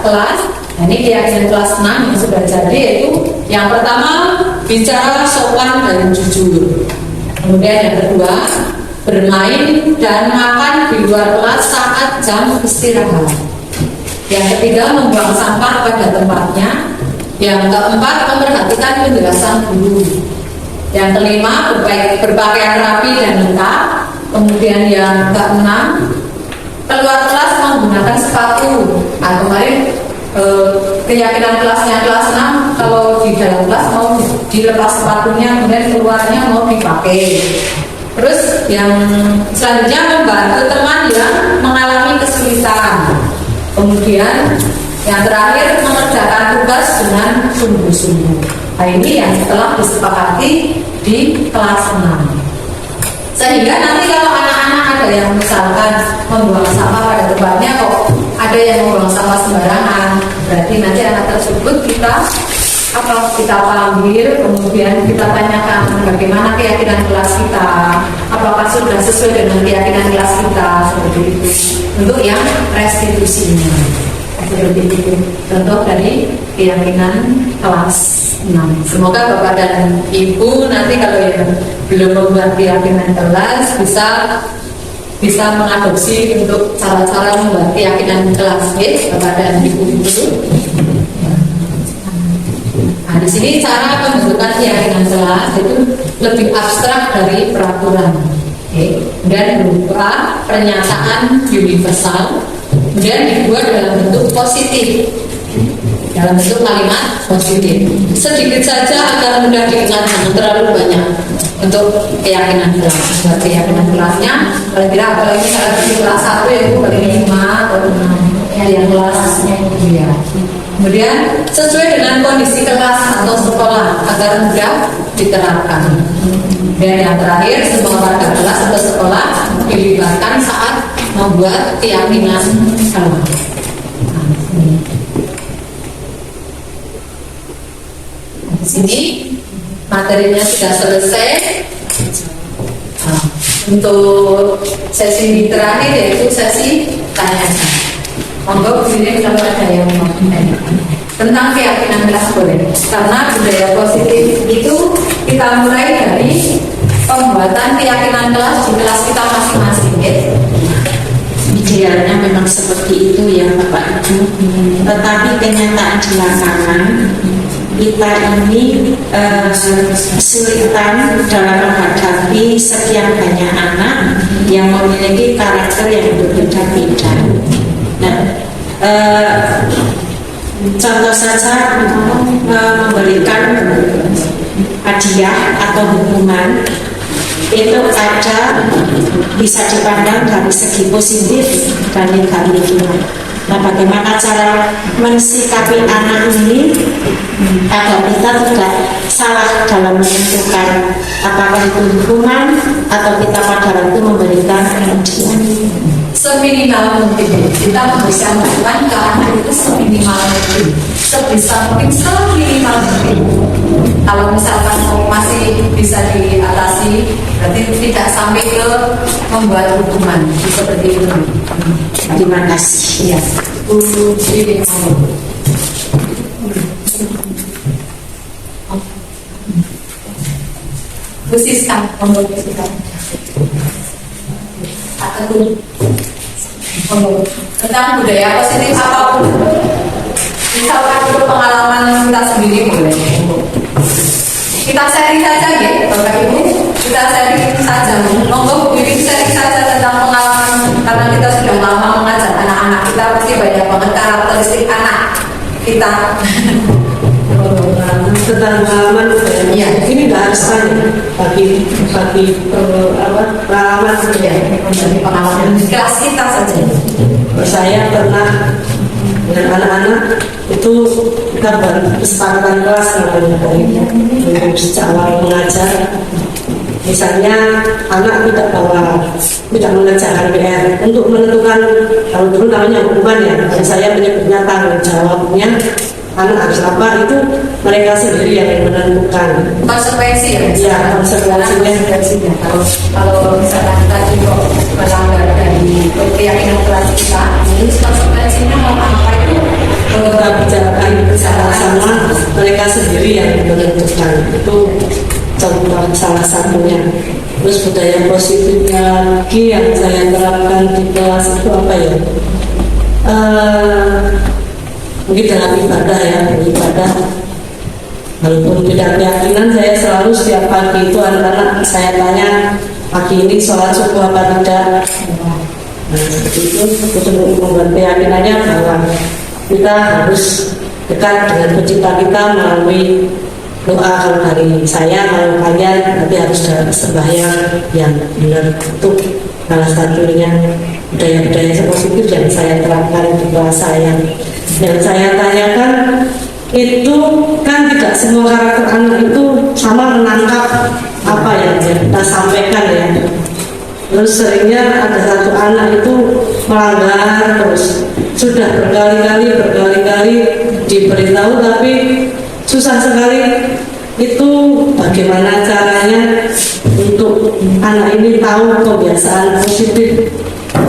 kelas. Nah, ini keyakinan kelas 6 yang sudah jadi, yaitu yang pertama bicara sopan dan jujur. Kemudian yang kedua, bermain dan makan di luar kelas saat jam istirahat. Yang ketiga, membuang sampah pada tempatnya. Yang keempat, memperhatikan penjelasan guru. Yang kelima, berpakaian rapi dan lengkap. Kemudian yang keenam, keluar kelas menggunakan sepatu. Nah, kemarin keyakinan kelasnya kelas 6, kalau di dalam kelas mau dilepas sepatunya, kemudian keluarnya mau dipakai. Terus yang selanjutnya membantu teman yang mengalami kesulitan. Kemudian Yang terakhir, mengerjakan tugas dengan sungguh-sungguh. Nah, ini yang telah disepakati di kelas 6. Sehingga nanti kalau anak-anak ada yang misalkan membuang sampah pada tempatnya, kok ada yang membuang sampah sembarangan, berarti nanti anak tersebut kita panggil, kemudian kita tanyakan bagaimana keyakinan kelas kita, apakah sudah sesuai dengan keyakinan kelas kita, seperti itu. Untuk yang restitusinya, seperti itu. Contoh dari keyakinan kelas 6. Semoga Bapak dan Ibu nanti kalau yang belum membuat keyakinan kelas bisa mengadopsi untuk cara-cara membuat keyakinan kelas Bapak dan Ibu itu. Nah, di sini cara pembentukan keyakinan kelas itu lebih abstrak dari peraturan, dan berupa pernyataan universal, dan dibuat dalam bentuk positif, dalam bentuk kalimat positif. Sedikit saja agar mudah diingat, jangan terlalu banyak untuk keyakinan kelas. Buat keyakinan kelasnya, kalau tidak apalagi saat di kelas 1 ya Bu, paling 5 atau 6 yang kelasnya itu ya. Kemudian sesuai dengan kondisi kelas atau sekolah agar mudah diterapkan. Dan yang terakhir, semua warga kelas atau sekolah dilibatkan saat membuat keyakinan kelas. Di sini materinya sudah selesai. Untuk sesi terakhir yaitu sesi tanya jawab. Monggo begini kalau ada yang mau tanya tentang keyakinan kelas boleh. Karena budaya positif itu kita mulai dari pembuatan keyakinan kelas di kelas kita masing-masing, ya. Idealnya memang seperti itu ya Bapak Ibu. Tetapi kenyataan di lapangan kita ini kesulitan dalam menghadapi sekian banyak anak yang memiliki karakter yang berbeda-beda. Nah, contoh saja memberikan hadiah atau hukuman itu ada bisa dipandang dari segi positif dan negatif. Nah, bagaimana cara mensikapi anak ini agar kita tidak salah dalam menentukan apakah itu hukuman atau kita pada waktu memberikan hadiah. Seminimal mungkin kita memberikan hukuman ke anak itu seminimal mungkin, sebisa mungkin, seminimal mungkin. Kalau misalkan masih bisa diatasi, berarti tidak sampai ke membuat hukuman seperti itu. Terima kasih. Ya, Bu Dini. Bu Siska, Bu Siska. Tentang budaya positif apapun, misalkan itu pengalaman kita sendiri boleh. Kita sharing saja ya Bapak Ibu, kita sharing saja. Monggo Bu Wiwi sharing saja tentang pengalaman, karena kita sudah lama mengajar anak-anak kita, pasti banyak banget karakteristik anak kita. Tentang pengalaman, Iya. ini nggak harus tanya bagi pengalaman Ya, menjadi pengalaman di kelas kita saja. saya pernah dengan anak-anak itu kita kesepakatan kelas namanya dari sejak awal mengajar. Misalnya anak tidak mengerjakan PR untuk menentukan, kalau dulu namanya hukuman ya, dan saya menyebutnya tanggung jawabnya anak harus apa, itu mereka sendiri yang menentukan Konsekuensi ya. ya Konsekuensinya. Kalau misalkan tadi kok melanggar dari keyakinan kelas kita, ini konsekuensinya mau apa itu? kita bicarakan bersama-sama, mereka sendiri yang menentukan. Itu contoh salah satunya. Terus budaya positifnya lagi yang saya terapkan di kelas itu apa ya? Mungkin dalam ibadah ya, ibadah. Walaupun tidak keyakinan, saya selalu setiap pagi itu anak-anak saya tanya, pagi ini sholat subuh apa tidak? Itu untuk membuat keyakinannya bahwa kita harus dekat dengan pencipta kita melalui doa. Kalau dari saya, kalau kalian nanti harus dalam sembahyang yang benar. Itu salah satunya budaya-budaya positif yang saya terapkan di kelas saya. Yang saya tanyakan itu kan tidak semua karakter anak itu sama menangkap apa yang kita sampaikan ya. Terus seringnya ada satu anak itu melanggar terus, sudah berkali-kali diberitahu tapi susah sekali. Itu bagaimana caranya untuk anak ini tahu kebiasaan positif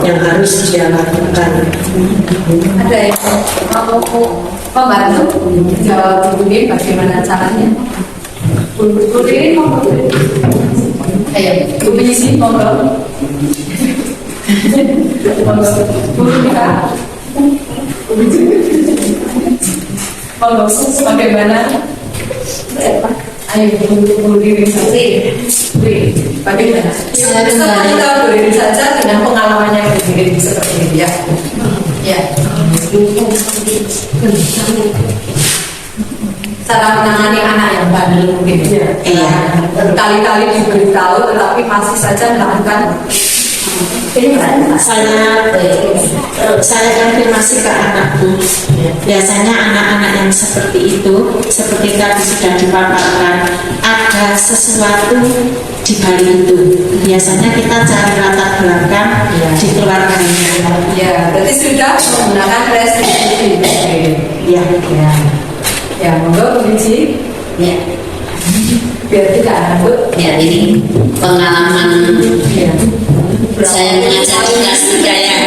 yang harus dia lakukan. Ada yang mau membantu jawab ini bagaimana caranya? Bu ini mau ayo, Bu Penyisi monggo. Bu Rika. Monggo bagaimana? Ayo berdiri saja. Bagaimana? Kita berdiri saja dengan pengalamannya berdiri seperti ini ya. Ya. Cara menangani anak yang bandel mungkin. Iya. Berkali-kali diberitahu tetapi masih saja melakukan. Saya konfirmasi ke anakku. Biasanya anak-anak yang seperti itu, seperti tadi sudah dipaparkan, ada sesuatu di balik itu. Biasanya kita cari latar belakang di keluarganya. Ya, berarti sudah menggunakan restitusi. Ya. Ya, monggo Bu Cici. Ya. Biar tidak ada Bu. Ya, ini pengalaman saya mengajar kelas 3 ya.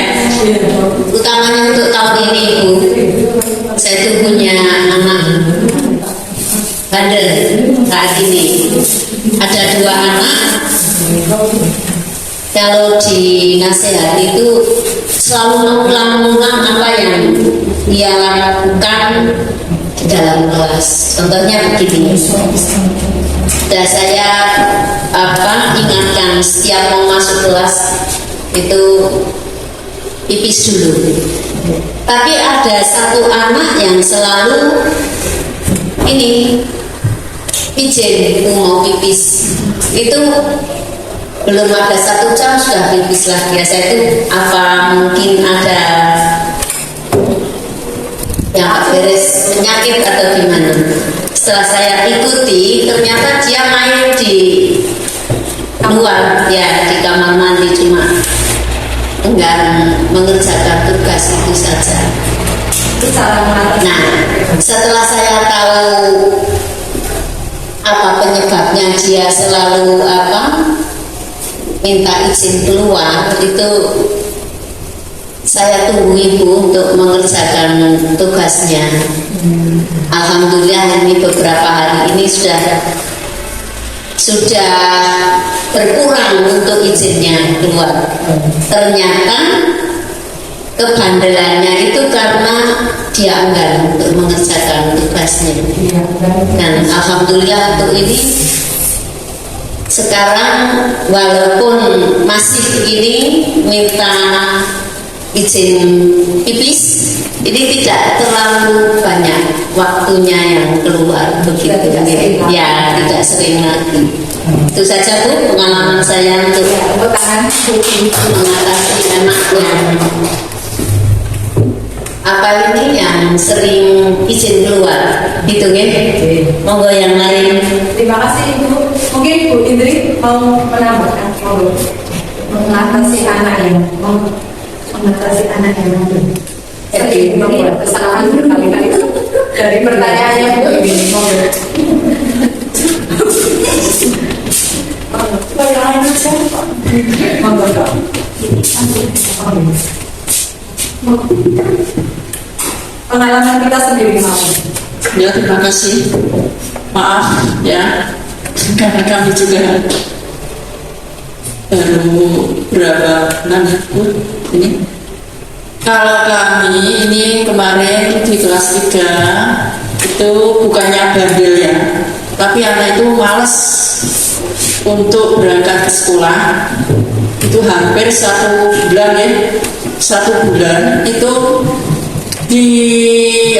Utamanya untuk tahun ini Bu, saya tuh punya anak bandel saat ini. Ada 2 anak. Kalau dinasehati itu selalu mengulang-ulang apa yang dia lakukan di dalam kelas. Contohnya begini. Dan saya ingatkan setiap mau masuk kelas itu pipis dulu. Tapi ada satu anak yang selalu ini pijen itu mau pipis. Itu belum ada 1 jam sudah pipis lagi. Saya itu apa mungkin ada yang beres penyakit atau gimana? Setelah saya ikuti, ternyata dia main di luar, ya di kamar mandi, cuma enggak mengerjakan tugas itu saja. Nah, setelah saya tahu apa penyebabnya dia selalu minta izin keluar, itu saya tunggu ibu untuk mengerjakan tugasnya. Alhamdulillah ini beberapa hari ini sudah berkurang untuk izinnya keluar. Ternyata kebandelannya itu karena dia enggan untuk mengerjakan tugasnya. Dan alhamdulillah untuk ini sekarang walaupun masih begini minta izin pipis, ini tidak terlalu banyak waktunya yang keluar begitu ya, tidak sering lagi. Itu saja Bu pengalaman saya untuk mengatasi anaknya ini yang sering izin keluar gitu ya. Monggo yang lain. Terima kasih Ibu. Mungkin Bu Indri mau menambahkan mengatasi anak yang jadi membuat kesalahan berkali-kali dari pertanyaannya Bu ini. Pengalaman kita sendiri mau. Ya, terima kasih. Maaf ya, karena kami juga baru berapa bulan ya Bu ini. Kalau kami ini kemarin di kelas 3 itu bukannya bandel ya, tapi anak itu malas untuk berangkat ke sekolah. Itu hampir 1 bulan ya, 1 bulan itu di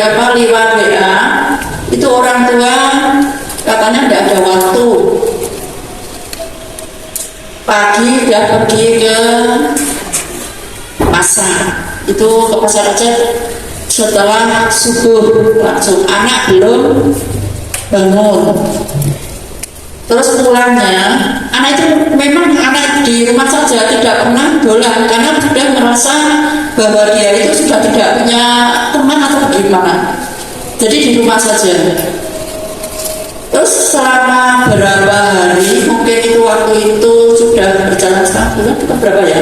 lewat WA itu orang tua katanya tidak ada waktu. Pagi dia pergi ke pasar, itu ke pasar aja setelah subuh langsung anak belum bangun. Terus pulangnya, anak itu memang anak di rumah saja, tidak pernah dolan karena sudah merasa bahwa dia itu sudah tidak punya teman atau bagaimana. Jadi di rumah saja. Terus selama berapa hari, mungkin itu waktu itu sudah berjalan setengah bulan atau berapa ya?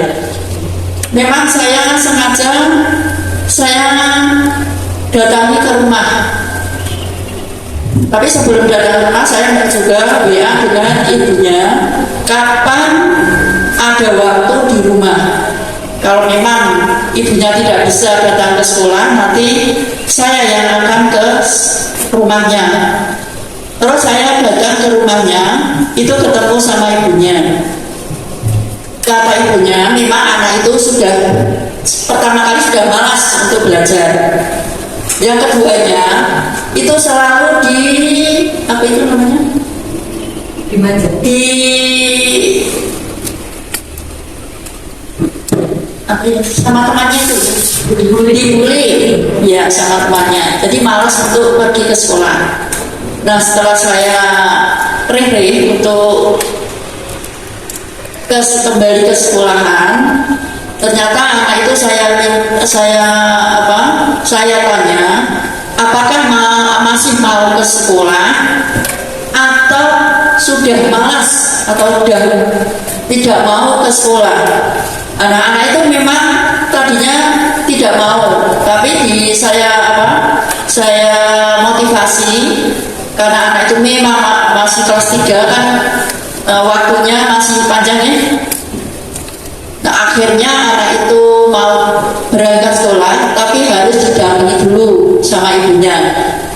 Memang saya sengaja datangi ke rumah. Tapi sebelum datang ke rumah saya juga WA dengan ibunya kapan ada waktu di rumah. Kalau memang ibunya tidak bisa datang ke sekolah, nanti saya yang akan ke rumahnya. Terus saya datang ke rumahnya, itu ketemu sama ibunya. Kata ibunya, memang anak itu sudah pertama kali sudah malas untuk belajar. Yang keduanya itu selalu di apa itu namanya? Dimanja. Di apa ya, sama temannya itu dibully ya sama temannya. Jadi malas untuk pergi ke sekolah. Nah setelah saya reh untuk kembali ke sekolahan, ternyata anak itu saya tanya apakah masih mau ke sekolah atau sudah malas atau sudah tidak mau ke sekolah. Anak-anak itu memang tadinya tidak mau, tapi saya motivasi karena anak itu memang masih kelas 3 kan, waktunya masih panjang ya. Nah, akhirnya anak itu mau berangkat sekolah, tapi harus didampingi dulu sama ibunya.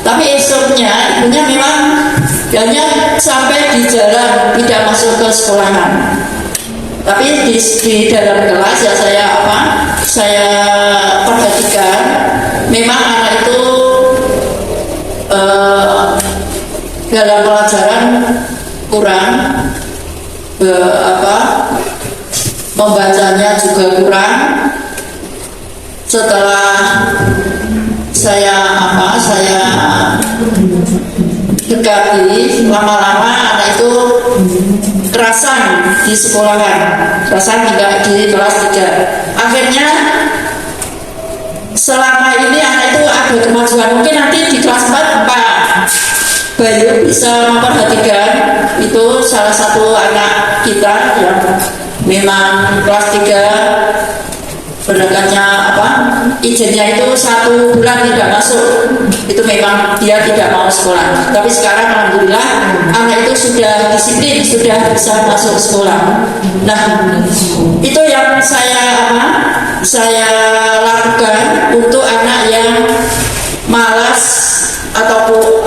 Tapi esoknya ibunya memang hanya sampai di jalan, tidak masuk ke sekolahan. Tapi di dalam kelas ya saya perhatikan memang anak itu dalam pelajaran kurang, membacanya juga kurang. Setelah saya dekati, lama-lama anak itu kerasan di sekolahan, kerasan hingga di kelas 3. Akhirnya selama ini anak itu ada kemajuan. Mungkin nanti di kelas 4 Pak Bayu bisa memperhatikan, itu salah satu anak kita yang memang kelas 3 berangkatnya izinnya itu 1 bulan tidak masuk, itu memang dia tidak mau sekolah. Tapi sekarang alhamdulillah anak itu sudah disiplin, sudah bisa masuk sekolah. Nah itu yang saya lakukan untuk anak yang malas ataupun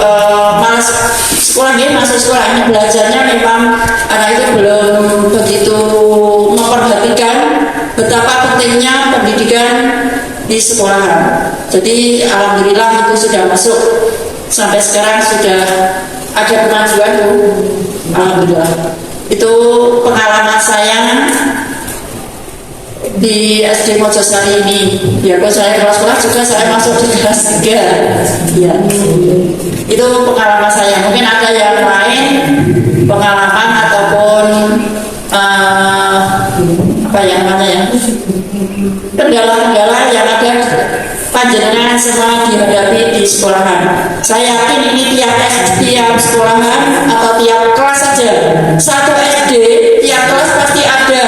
malas sekolahnya, masuk sekolahnya, belajarnya memang anak itu belum begitu memperhatikan betapa pentingnya pendidikan di sekolahan. Jadi alhamdulillah itu sudah masuk, sampai sekarang sudah ada kemajuan. Alhamdulillah. Itu pengalaman saya di SD Mojosari ini. Ya, kalau saya kelas sekolah juga saya masuk di kelas 3. Ya. Itu pengalaman saya. Mungkin ada yang lain pengalaman ataupun kendala-kendala yang ada panjenengan semua dihadapi di sekolahan. Saya yakin ini tiap sekolahan atau tiap kelas saja, satu SD tiap kelas pasti ada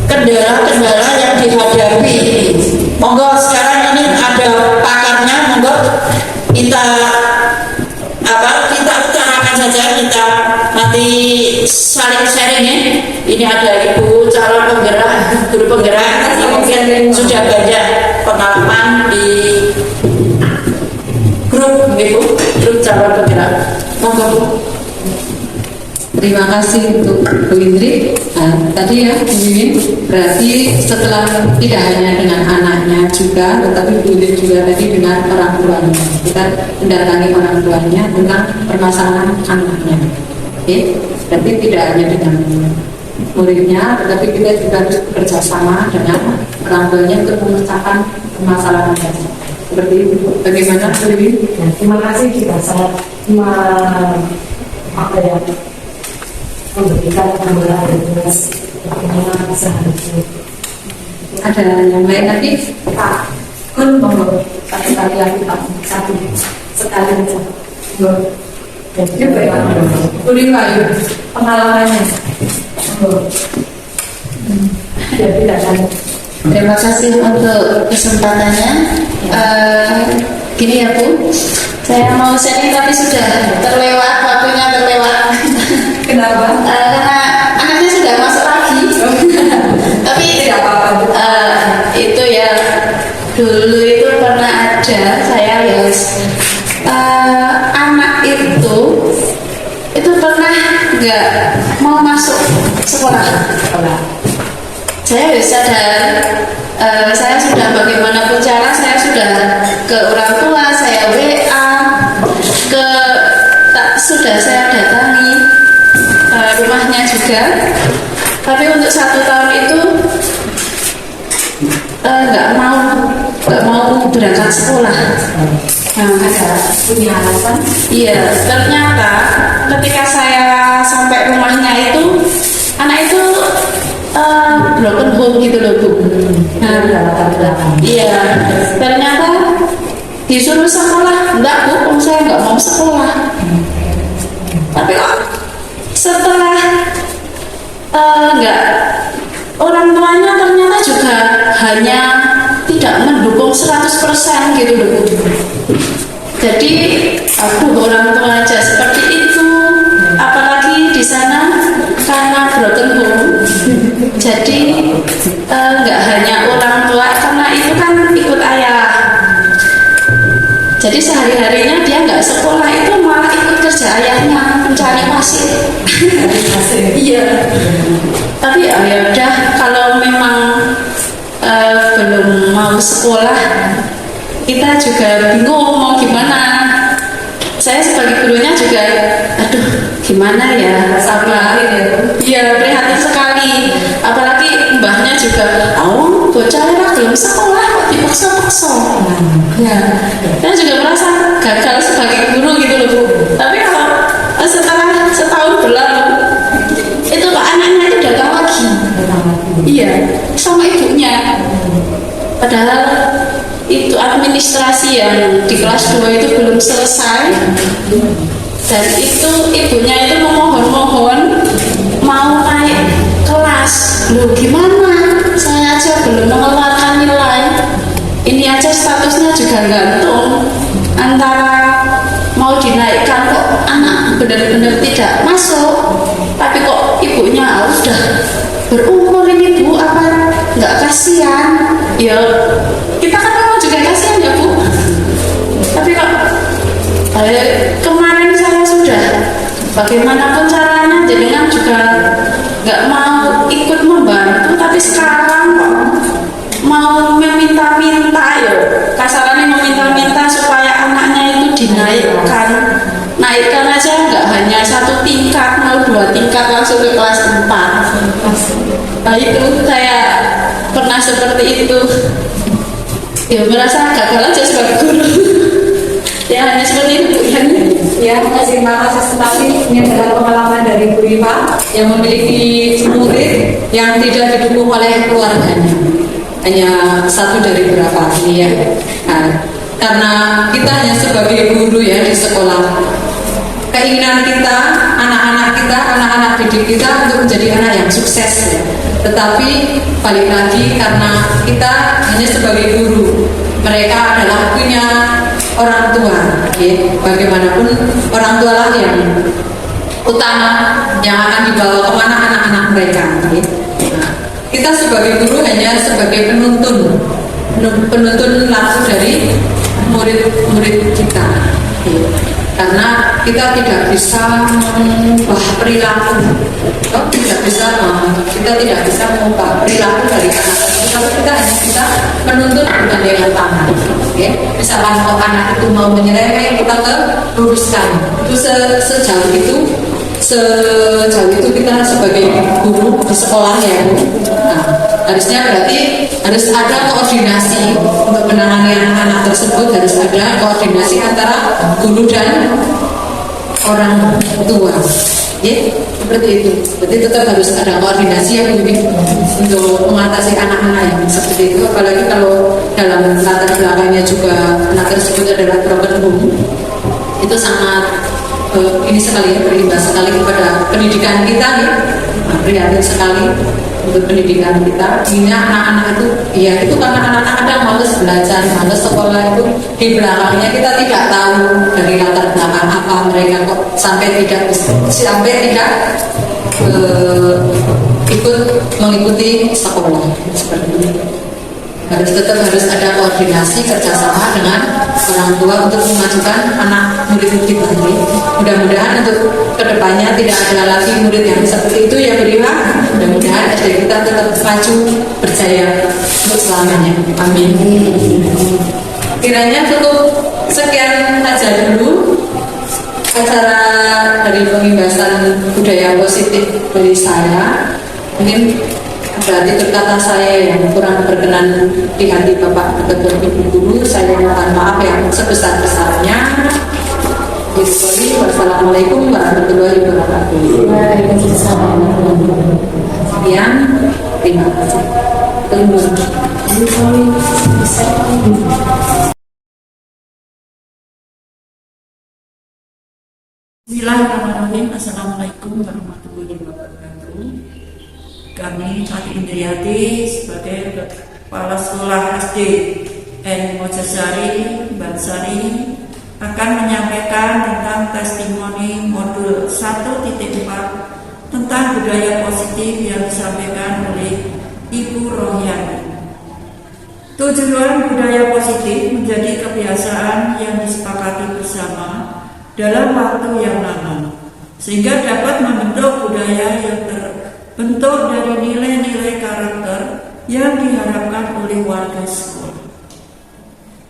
kendala-kendala yang dihadapi. Monggo sekarang ini ada pakarnya, monggo kita utarakan saja, kita nanti saling sharing ya. Ini ada ibu calon penggerak, guru penggerak yang mungkin sudah banyak pengalaman di grup calon penggerak. Monggo Bu. Terima kasih untuk Bu Indri. Tadi ya Bu Mimin, berarti setelah tidak hanya dengan anaknya juga, tetapi Bu Indri juga tadi dengan orang tuanya. Kita mendatangi orang tuanya tentang permasalahan anaknya. Oke, berarti tidak hanya dengan muridnya, tetapi kita juga harus bekerjasama dengan orang tuanya untuk memecahkan permasalahan tersebut. Seperti itu. Bagaimana, Dewi? Ya, terima kasih kita sangat memberikan gambaran dengan bagaimana seharusnya. Ada yang lain lagi? Pak, kun monggo sekali lagi Pak, satu sekali aja. Dan juga ya, Purima, yuk. pengalamannya. Monggo. Ya, tidak lanjut. Terima kasih untuk kesempatannya. Gini ya Bu, saya mau sharing tapi sudah terlewat, waktunya terlewat. Kenapa? Karena anaknya sudah masuk lagi. Tapi Tidak apa-apa. itu ya dulu itu pernah ada saya anak itu pernah nggak mau masuk sekolah. Saya sadar, saya sudah bagaimanapun cara, saya sudah ke orang tua, saya WA, sudah saya datangi rumahnya juga. Tapi untuk 1 tahun itu nggak mau berangkat sekolah. Punya alasan? Iya, ternyata ketika saya sampai rumahnya itu anak itu broken home gitu loh Bu. Iya, ternyata disuruh sekolah, enggak Bu, saya nggak mau sekolah. Tapi kok setelah enggak, orang tuanya ternyata juga hanya tidak mendukung 100% gitu loh Bu. Jadi orang tua aja seperti itu, apalagi di sana karena broken home. Jadi nggak hanya orang tua, karena itu kan ikut ayah. Jadi sehari-harinya dia nggak sekolah, itu malah ikut kerja ayahnya mencari pasir. Iya. Tapi ya udah, kalau memang belum mau sekolah, kita juga bingung mau gimana. Saya sebagai gurunya juga, aduh gimana ya, sama ya prihatin sekali. Apalagi mbahnya juga, oh bocah lah belum sekolah kok dipaksa-paksa. Ya, saya juga merasa gagal sebagai guru gitu loh Bu. Tapi kalau setelah setahun berlalu, itu kok anaknya itu datang lagi. Iya, sama ibunya. Padahal itu administrasi yang di kelas 2 itu belum selesai, dan itu ibunya itu memohon-mohon mau naik kelas. Loh gimana, saya aja belum mengeluarkan nilai, ini aja statusnya juga gantung, antara mau dinaikkan kok anak benar-benar tidak masuk, tapi kok ibunya udah berumur ini Bu, apa nggak kasihan? Ya kita kan memang juga kasihan ya Bu, tapi kok kemarin saya sudah bagaimanapun caranya jenengan juga nggak mau ikut membantu, tapi sekarang kok mau meminta-minta, ya kasarannya meminta-minta supaya anaknya itu dinaikkan. Naikkan aja nggak hanya 1 tingkat, mau 2 tingkat langsung ke kelas 4. Nah itu saya pernah seperti itu. Ya merasa gagal aja sebagai guru. Ya hanya seperti itu Bu. Ya, terima kasih sekali. Ini adalah pengalaman dari Bu Rima yang memiliki murid yang tidak didukung oleh keluarganya. Hanya 1 dari berapa ini ya. Nah, karena kita hanya sebagai guru ya di sekolah, keinginan kita, anak-anak didik kita untuk menjadi anak yang sukses ya. Tetapi balik lagi, karena kita hanya sebagai guru, mereka adalah punya orang tua ya. Bagaimanapun orang tua lah yang utama yang akan dibawa kemana anak-anak mereka ya. Nah, kita sebagai guru hanya sebagai penuntun langsung dari murid-murid kita ya. Karena kita tidak bisa mengubah perilaku, kita tidak bisa mengubah perilaku dari anak itu, tapi kita hanya bisa menuntut bukan dengan tangan. Okay? Misalkan kalau anak itu mau menyeleweng, kita luruskan. Itu sejauh itu sejauh itu kita sebagai guru di sekolah ya Bu. Nah, harusnya berarti harus ada koordinasi untuk menangani anak-anak tersebut, harus ada koordinasi antara guru dan orang tua. Ya, seperti itu. Berarti tetap harus ada koordinasi ya Bu untuk mengatasi anak-anak yang seperti itu. Apalagi kalau dalam latar belakangnya juga anak tersebut adalah broken home, itu sangat ini sekali ya, berimbas sekali kepada pendidikan kita ya, prihatin sekali untuk pendidikan kita. Ini anak-anak itu, ya itu karena anak-anak kadang males belajar, males sekolah, itu di belakangnya kita tidak tahu dari latar belakang apa mereka kok sampai tidak ikut mengikuti sekolah seperti ini. Tetap harus ada koordinasi kerjasama dengan orang tua untuk memajukan anak murid-murid nanti. Mudah-mudahan untuk kedepannya tidak ada lagi murid yang seperti itu yang beriman. Mudah-mudahan SD kita tetap maju berjaya untuk selamanya. Amin. Kiranya cukup sekian saja dulu acara dari pengimbasan budaya positif dari saya. Mungkin berarti berkata saya yang kurang berkenan di hati Bapak Ketua Ibu Guru, saya mohon maaf yang sebesar-besarnya. Wassalamualaikum warahmatullahi wabarakatuh. Sekian, terima kasih. Bismillahirrahmanirrahim. Assalamualaikum warahmatullahi wabarakatuh. Kami Sati Indriati sebagai Kepala Sekolah SD N. Mojosari, Bansari akan menyampaikan tentang testimoni modul 1.4 tentang budaya positif yang disampaikan oleh Ibu Rohyani. Tujuan budaya positif menjadi kebiasaan yang disepakati bersama dalam waktu yang lama, sehingga dapat membentuk budaya yang bentuk dari nilai-nilai karakter yang diharapkan oleh warga sekolah.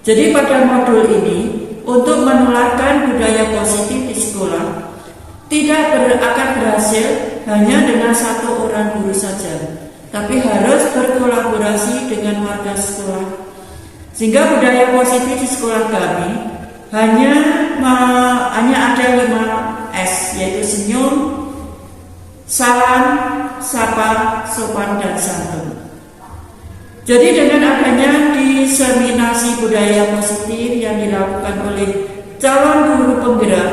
Jadi pada modul ini, untuk menularkan budaya positif di sekolah tidak akan berhasil hanya dengan satu orang guru saja, tapi harus berkolaborasi dengan warga sekolah. Sehingga budaya positif di sekolah kami hanya ada 5S, yaitu senyum, salam, sapa, sopan, dan santun. Jadi dengan adanya diseminasi budaya positif yang dilakukan oleh calon guru penggerak,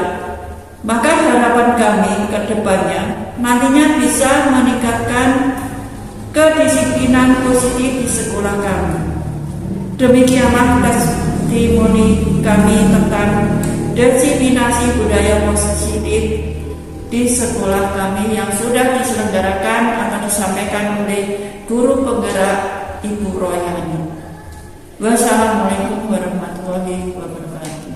maka harapan kami ke depannya nantinya bisa meningkatkan kedisiplinan positif di sekolah kami. Demikianlah testimoni kami tentang disiplinasi budaya positif di sekolah kami yang sudah diselenggarakan atau disampaikan oleh guru penggerak Ibu Rohyani. Wassalamualaikum warahmatullahi wabarakatuh.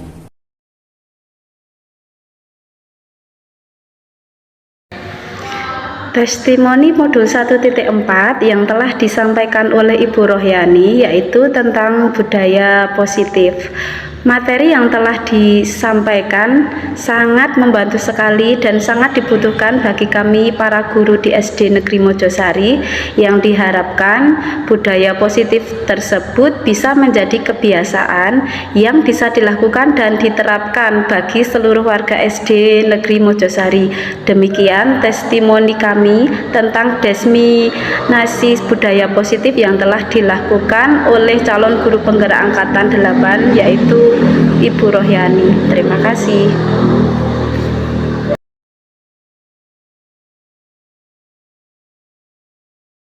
Testimoni modul 1.4 yang telah disampaikan oleh Ibu Rohyani yaitu tentang budaya positif. Materi yang telah disampaikan sangat membantu sekali dan sangat dibutuhkan bagi kami para guru di SD Negeri Mojosari, yang diharapkan budaya positif tersebut bisa menjadi kebiasaan yang bisa dilakukan dan diterapkan bagi seluruh warga SD Negeri Mojosari. Demikian testimoni kami tentang disseminasi budaya positif yang telah dilakukan oleh calon guru penggerak angkatan 8 yaitu Ibu Rohyani. Terima kasih.